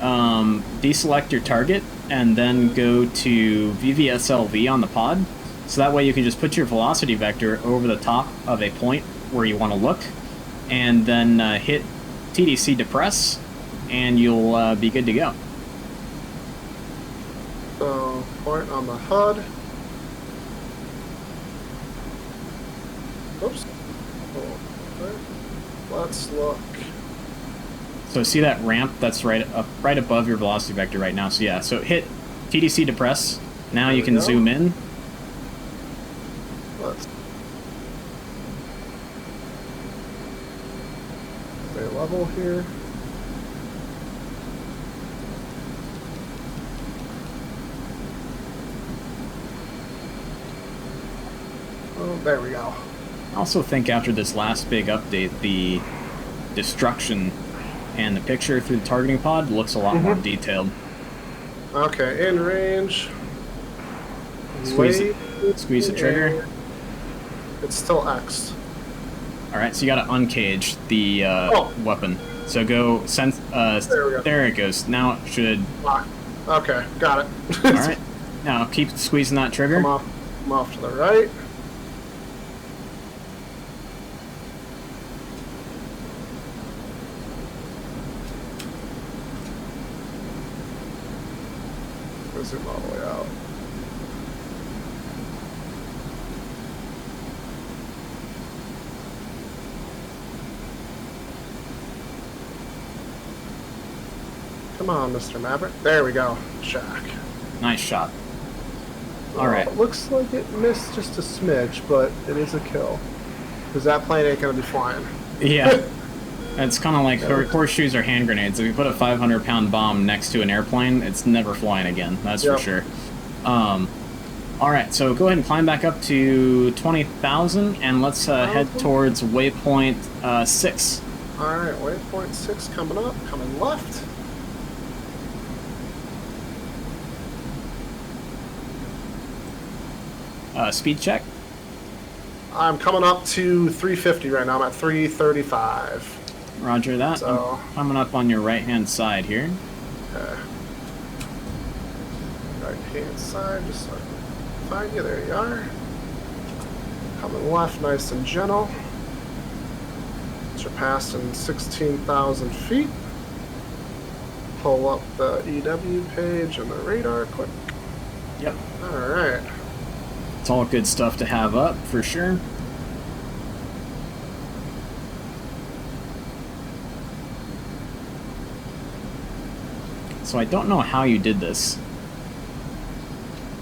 deselect your target and then go to VVSLV on the pod. So that way you can just put your velocity vector over the top of a point where you want to look, and then hit TDC depress, and you'll be good to go. So, point on the HUD. Oops. Okay. Let's look. So see that ramp that's right above your velocity vector right now. So yeah, so hit TDC depress. Now you can zoom in. level here. Oh, there we go. I also think after this last big update, the destruction and the picture through the targeting pod looks a lot more detailed. Okay, in range. Squeeze the trigger. It's still X'd. Alright, so you gotta uncage the weapon. So go sense. There it goes. Now it should. Okay, got it. Alright. Now keep squeezing that trigger. Come off to the right. Zoom all the way out. Come on, Mr. Maverick. There we go. Shack. Nice shot. Alright. Looks like it missed just a smidge, but it is a kill. Because that plane ain't going to be flying. Yeah. It's kind of like horseshoes or hand grenades. If you put a 500-pound bomb next to an airplane, it's never flying again. That's for sure. Alright, so go ahead and climb back up to 20,000, and let's head towards Waypoint 6. Alright, Waypoint 6 coming up, coming left. Speed check. I'm coming up to 350 right now. I'm at 335. Roger that. So, I'm coming up on your right-hand side here. Okay. Right-hand side, just so I can find you. There you are. Coming left, nice and gentle. Surpassing 16,000 feet. Pull up the EW page and the radar quick. Yep. Alright. It's all good stuff to have up, for sure. So I don't know how you did this,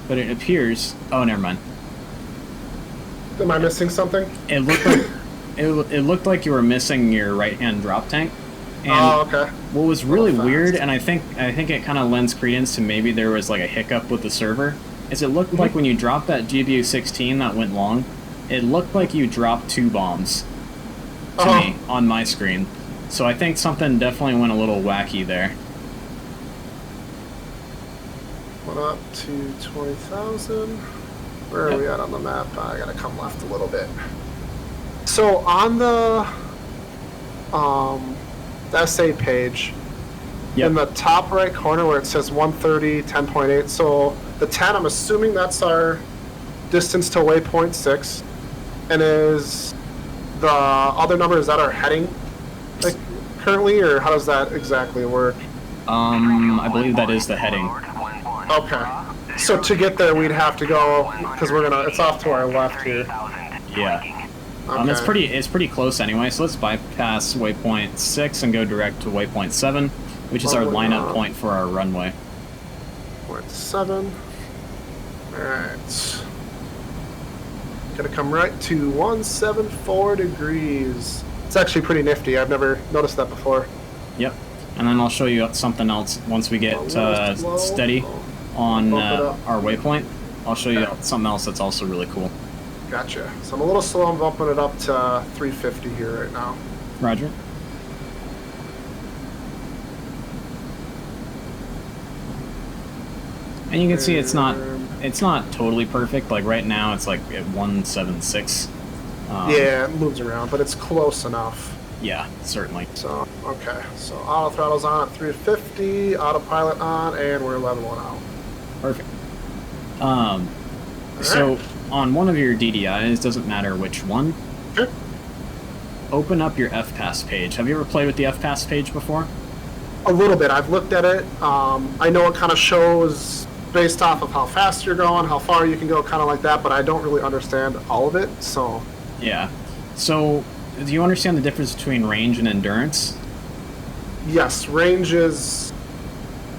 but it appears... Oh, never mind. Am I missing something? It looked like it looked like you were missing your right-hand drop tank. And okay. What was really weird, and I think it kind of lends credence to maybe there was like a hiccup with the server, is it looked like when you dropped that GBU-16 that went long, it looked like you dropped 2 bombs to me on my screen. So I think something definitely went a little wacky there. Went up to 20,000. Where are we at on the map? I gotta come left a little bit. So on the SA page, in the top right corner where it says 130, 10.8, so the 10, I'm assuming that's our distance to waypoint 6, and is the other number, is that our heading like currently, or how does that exactly work? I believe that is the heading. Okay. So to get there, we'd have to go, because it's off to our left here. Yeah. Okay. It's pretty close anyway, so let's bypass waypoint 6 and go direct to waypoint 7, which is our lineup point for our runway. Point 7. Alright. Gonna come right to 174 degrees. It's actually pretty nifty. I've never noticed that before. Yep. And then I'll show you something else once we get steady on our waypoint. I'll show you something else that's also really cool. Gotcha. So I'm a little slow. I'm bumping it up to 350 here right now. Roger. And you can see it's not totally perfect. Like right now, it's like at 176. Yeah, it moves around, but it's close enough. Yeah, certainly. So okay, so auto throttle's on at 350, autopilot on, and we're leveling out. Perfect. So on one of your DDIs, doesn't matter which one. Okay. Open up your FPass page. Have you ever played with the FPass page before? A little bit. I've looked at it. I know it kind of shows based off of how fast you're going, how far you can go, kind of like that, but I don't really understand all of it, so... Yeah. So, do you understand the difference between range and endurance? Yes, range is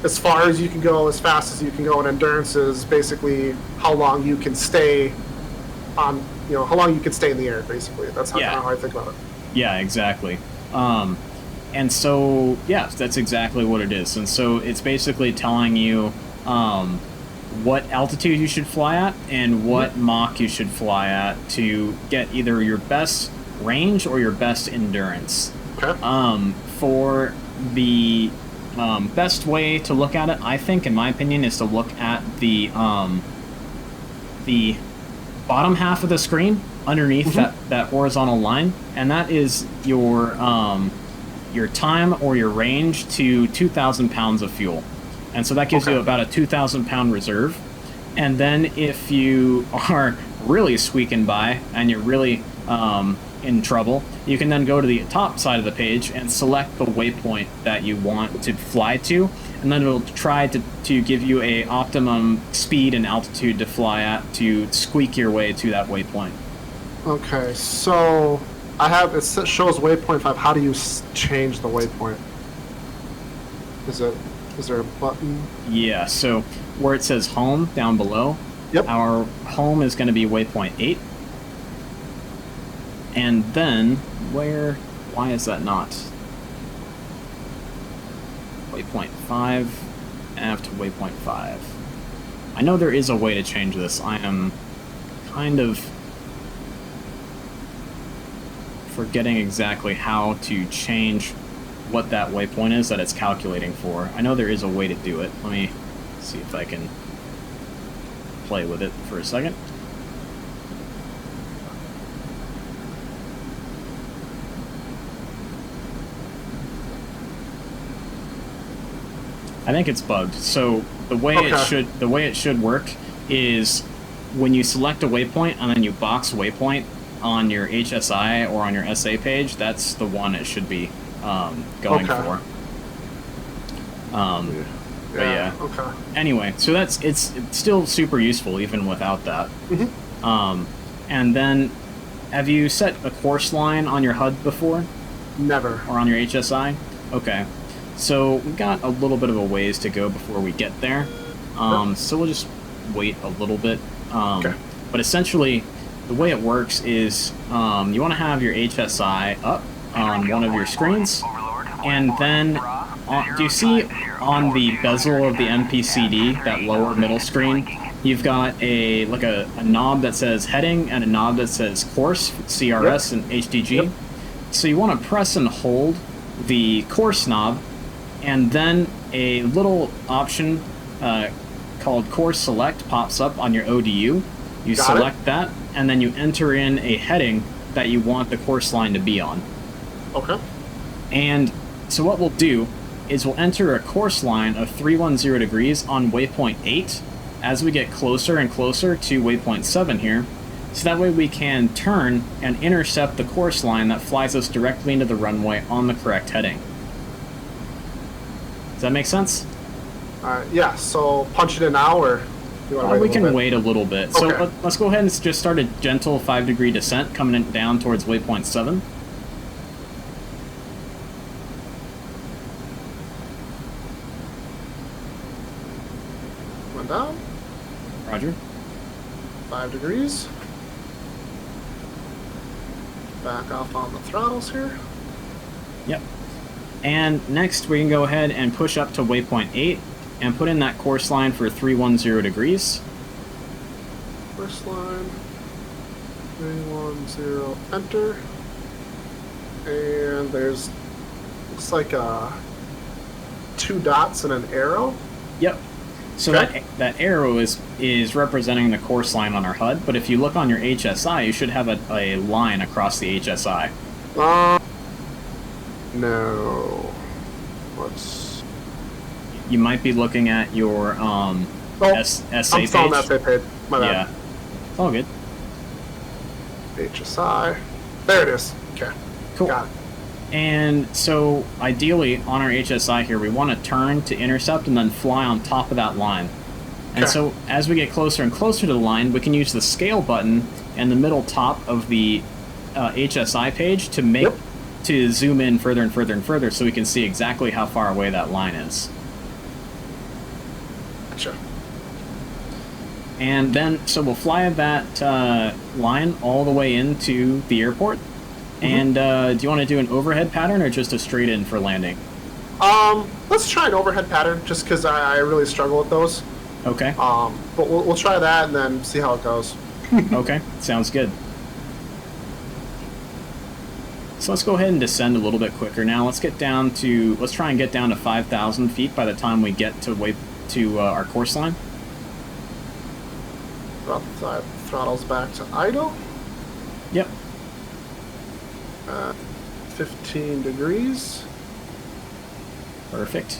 as far as you can go, as fast as you can go, and endurance is basically how long you can stay on, how long you can stay in the air, basically. That's how I think about it. Yeah, exactly. And so, yeah, that's exactly what it is. And so it's basically telling you what altitude you should fly at and what Mach you should fly at to get either your best range or your best endurance. Okay. For the best way to look at it, I think, in my opinion, is to look at the bottom half of the screen underneath that horizontal line, and that is your time or your range to 2,000 pounds of fuel. And so that gives you about a 2,000 pound reserve. And then if you are really squeaking by and you're really in trouble, you can then go to the top side of the page and select the waypoint that you want to fly to, and then it'll try to give you a optimum speed and altitude to fly at to squeak your way to that waypoint. Okay, so it shows waypoint 5. How do you change the waypoint? Is there a button? Yeah, so where it says home down below, our home is going to be waypoint 8. And then why is that not? Waypoint 5, F to waypoint 5. I know there is a way to change this. I am kind of forgetting exactly how to change what that waypoint is that it's calculating for. I know there is a way to do it. Let me see if I can play with it for a second. I think it's bugged. So the way it should work is when you select a waypoint and then you box waypoint on your HSI or on your SA page, that's the one it should be going for. But yeah. Okay. Anyway, so it's still super useful even without that. And then, have you set a course line on your HUD before? Never. Or on your HSI? Okay. So we've got a little bit of a ways to go before we get there. So we'll just wait a little bit. But essentially, the way it works is you want to have your HSI up on one of your screens, and then do you see on the bezel of the MPCD, that lower middle screen, you've got a knob that says heading and a knob that says course, CRS and HDG. So you want to press and hold the course knob, and then a little option called course select pops up on your ODU. You select that, and then you enter in a heading that you want the course line to be on. Okay. And so what we'll do is we'll enter a course line of 310 degrees on waypoint 8 as we get closer and closer to waypoint 7 here, so that way we can turn and intercept the course line that flies us directly into the runway on the correct heading. Does that make sense? Yeah, so punch it in now, or you want to wait we can wait a little bit. Okay. So let's go ahead and just start a gentle 5-degree descent coming down towards waypoint 7. One down. Roger. 5 degrees. Back off on the throttles here. Yep. And next we can go ahead and push up to waypoint 8 and put in that course line for 310 degrees. First line, 310, enter. And there's, looks like 2 dots and an arrow. Yep. So that arrow is representing the course line on our HUD, but if you look on your HSI, you should have a line across the HSI. No. You might be looking at your SA I'm page. still on that page. My bad. Yeah. It's all good. HSI. There it is. Okay. Cool. Got it. And so, ideally, on our HSI here, we want to turn to intercept and then fly on top of that line. And so, as we get closer and closer to the line, we can use the scale button in the middle top of the HSI page to to zoom in further and further and further, so we can see exactly how far away that line is. Gotcha. And then, so we'll fly that line all the way into the airport. And do you want to do an overhead pattern or just a straight in for landing? Let's try an overhead pattern, just because I really struggle with those. Okay. But we'll try that and then see how it goes. Okay, sounds good. So let's go ahead and descend a little bit quicker now. Let's try and get down to 5,000 feet by the time we get to our course line. Drop the throttles back to idle. Yep. 15 degrees. Perfect.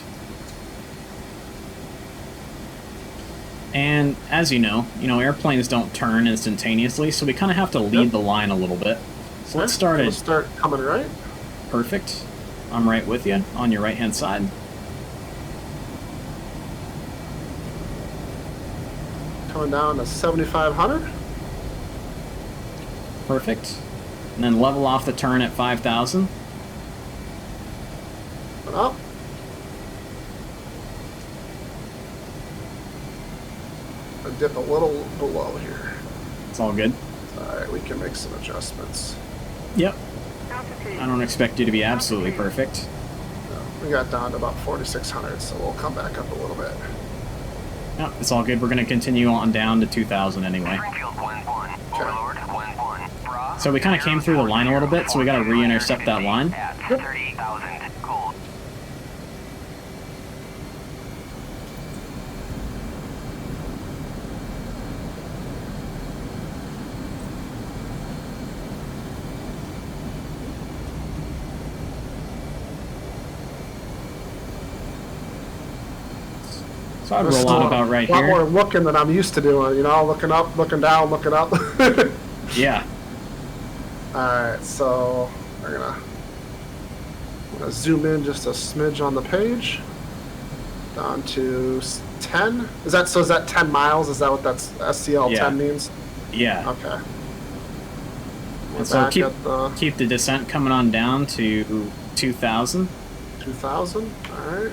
And as you know, airplanes don't turn instantaneously, so we kind of have to lead the line a little bit. So let's start coming right. Perfect. I'm right with you on your right-hand side. Coming down to 7,500. Perfect. And then level off the turn at 5,000. And up. I dip a little below here. It's all good. Alright, we can make some adjustments. Yep. I don't expect you to be absolutely perfect. We got down to about 4,600, so we'll come back up a little bit. No, it's all good. We're going to continue on down to 2,000 anyway. So we kind of came through the line a little bit, so we got to re-intercept that line. Yep. So I'd roll out about right here. A lot here. more looking than I'm used to doing, looking up, looking down, looking up. Yeah. Alright, so I'm gonna zoom in just a smidge on the page. Down to 10. Is that 10 miles? Is that what that's SCL 10 means? Yeah. Okay. And so keep the descent coming on down to 2,000. 2,000, alright.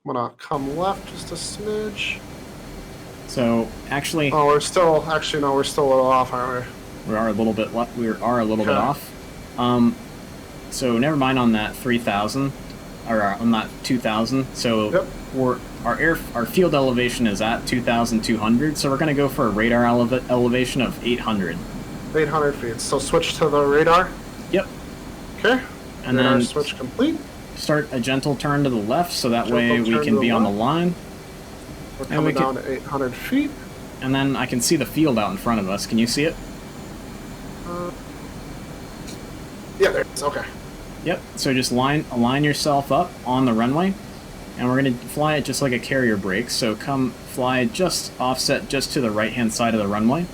I'm gonna come left just a smidge. So actually, oh, we're still a little off, aren't we? We are a little bit bit off. So never mind on that 3,000, or on that 2,000. So yep. Our field elevation is at 2,200. So we're gonna go for a radar elevation of 800. 800 feet. So switch to the radar. Yep. Okay. And then switch complete. Start a gentle turn to the left, so that way we can be on the line. We're coming down to 800 feet. And then I can see the field out in front of us. Can you see it? Yeah, there it is. Okay. Yep. So just align yourself up on the runway, and we're going to fly it just like a carrier brake. So come fly just offset just to the right-hand side of the runway.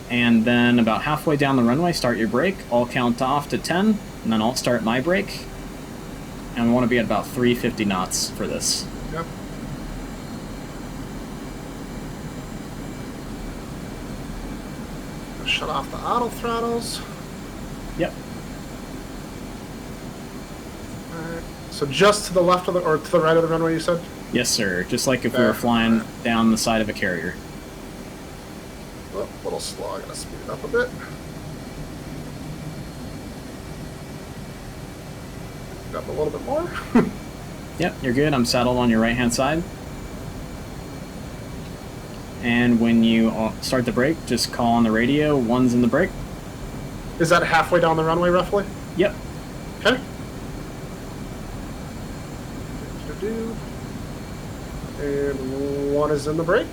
And then about halfway down the runway, start your brake. I'll count off to 10, and then I'll start my brake. And we want to be at about 350 knots for this. Yep. Shut off the auto throttles. Yep. Alright. So just to the left of or to the right of the runway, you said? Yes, sir. Just like if we were flying down the side of a carrier. Oh, a little slow. I gotta speed it up a bit. Up a little bit more. Yep, you're good. I'm saddled on your right-hand side. And when you start the brake, just call on the radio. 1's in the brake. Is that halfway down the runway, roughly? Yep. Okay. And 1 is in the brake.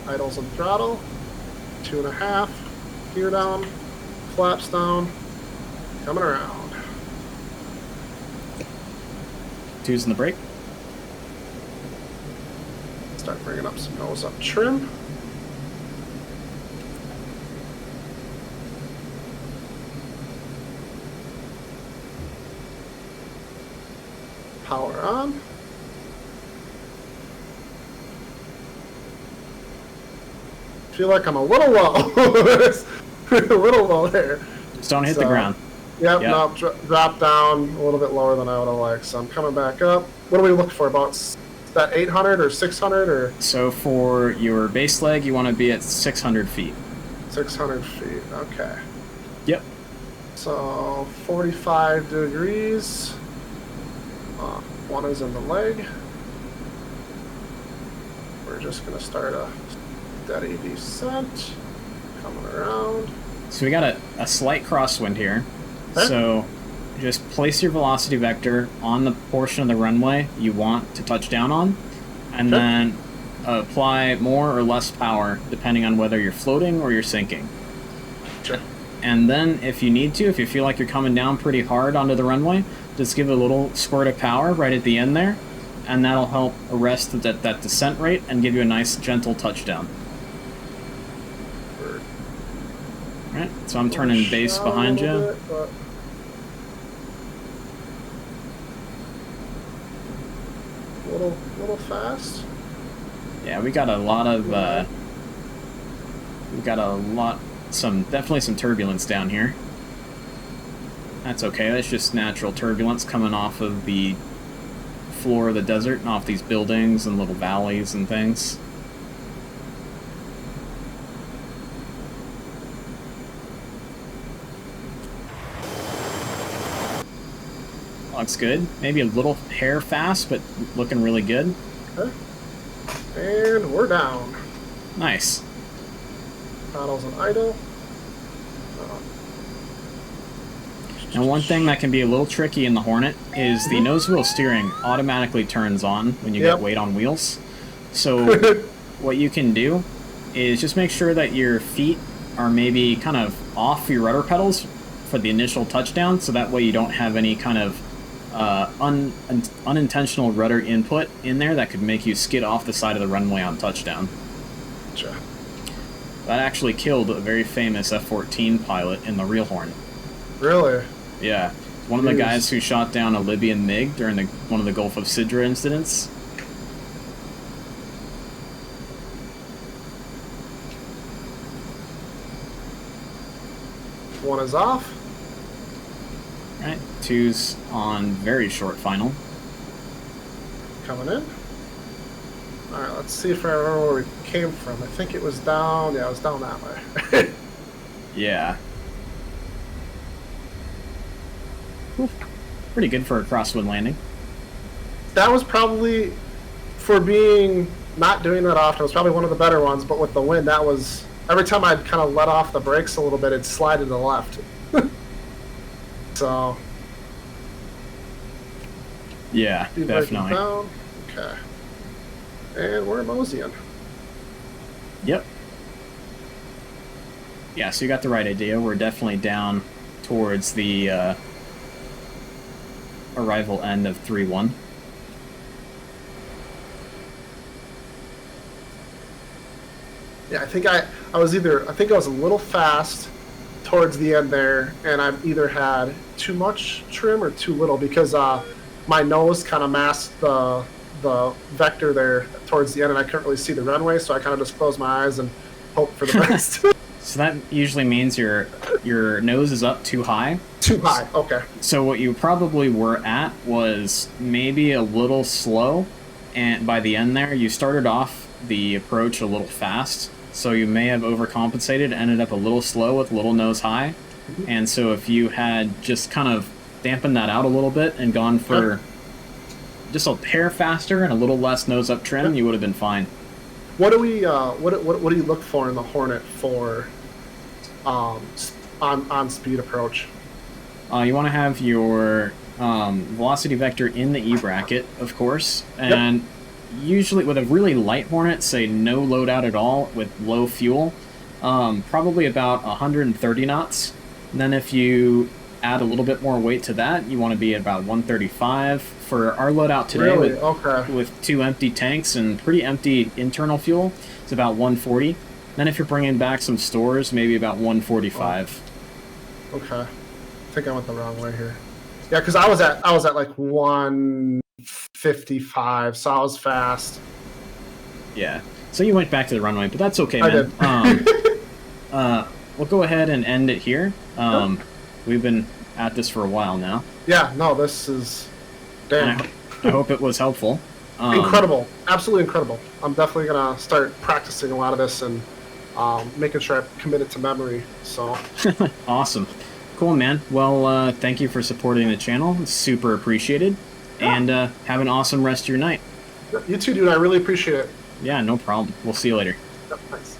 Idles and throttle. 2.5. Gear down. Flaps down. Coming around. 2's in the brake. Start bringing up some nose up trim. Power on. Feel like I'm a little low. A little low there. Just don't hit the ground. Yep. No, drop down a little bit lower than I would have liked. So I'm coming back up. What do we look for? About that 800 or 600 or? So for your base leg, you want to be at 600 feet. 600 feet. Okay. Yep. So 45 degrees. One is in the leg. We're just going to start a steady descent. Coming around. So we got a slight crosswind here. Okay. So just place your velocity vector on the portion of the runway you want to touch down on, and Okay. then apply more or less power depending on whether you're floating or you're sinking. Sure. And then if you need to, if you feel like you're coming down pretty hard onto the runway, just give a little squirt of power right at the end there, and that'll help arrest that descent rate and give you a nice gentle touchdown. Alright, so I'm turning base behind you. Little fast. Yeah, we got a lot of, definitely some turbulence down here. That's okay, that's just natural turbulence coming off of the floor of the desert and off these buildings and little valleys and things. Looks good. Maybe a little hair fast, but looking really good. Okay. And we're down. Nice. Bottles on idle. And one thing that can be a little tricky in the Hornet is the nose wheel steering automatically turns on when you get weight on wheels. So what you can do is just make sure that your feet are maybe kind of off your rudder pedals for the initial touchdown, so that way you don't have any kind of unintentional rudder input in there that could make you skid off the side of the runway on touchdown. Gotcha. That actually killed a very famous F-14 pilot in the real Hornet. Really? Yeah. One of the guys who shot down a Libyan MiG during one of the Gulf of Sidra incidents. One is off. Right, 2's on very short final. Coming in. Alright, let's see if I remember where we came from. I think it was down, yeah, it was down that way. Yeah. Whew. Pretty good for a crosswind landing. That was probably, for being not doing that often, it was probably one of the better ones, but with the wind, that was, every time I'd kind of let off the brakes a little bit, it'd slide to the left. So. Yeah, definitely. Down. Okay. And we're moseying. Yep. Yeah, so you got the right idea. We're definitely down towards the arrival end of 3-1. Yeah, I think I was a little fast towards the end there, and I've either had too much trim or too little, because my nose kind of masked the vector there towards the end, and I couldn't really see the runway, so I kind of just closed my eyes and hoped for the best. So that usually means your nose is up too high. Too high, okay. So what you probably were at was maybe a little slow, and by the end there, you started off the approach a little fast, so you may have overcompensated, ended up a little slow with a little nose high, and so if you had just kind of dampened that out a little bit and gone for just a hair faster and a little less nose up trim, you would have been fine. What do we what do you look for in the Hornet for on speed approach? You want to have your velocity vector in the E bracket, of course, and usually with a really light Hornet, say no loadout at all with low fuel, probably about 130 knots. And then if you add a little bit more weight to that, you want to be at about 135. For our loadout today, with 2 empty tanks and pretty empty internal fuel, it's about 140. Then if you're bringing back some stores, maybe about 145. Okay, I think I went the wrong way here. Yeah, because I was at like 155, so I was fast. Yeah, so you went back to the runway, but that's okay, man. I did. We'll go ahead and end it here. We've been at this for a while now. Yeah, no, this is damn. I hope it was helpful. Incredible, absolutely incredible. I'm definitely gonna start practicing a lot of this and making sure I commit it to memory. So Awesome. Cool, man. Well, thank you for supporting the channel. It's super appreciated. Yeah. And have an awesome rest of your night. you too, dude. I really appreciate it. Yeah, no problem. We'll see you later. Yep, thanks.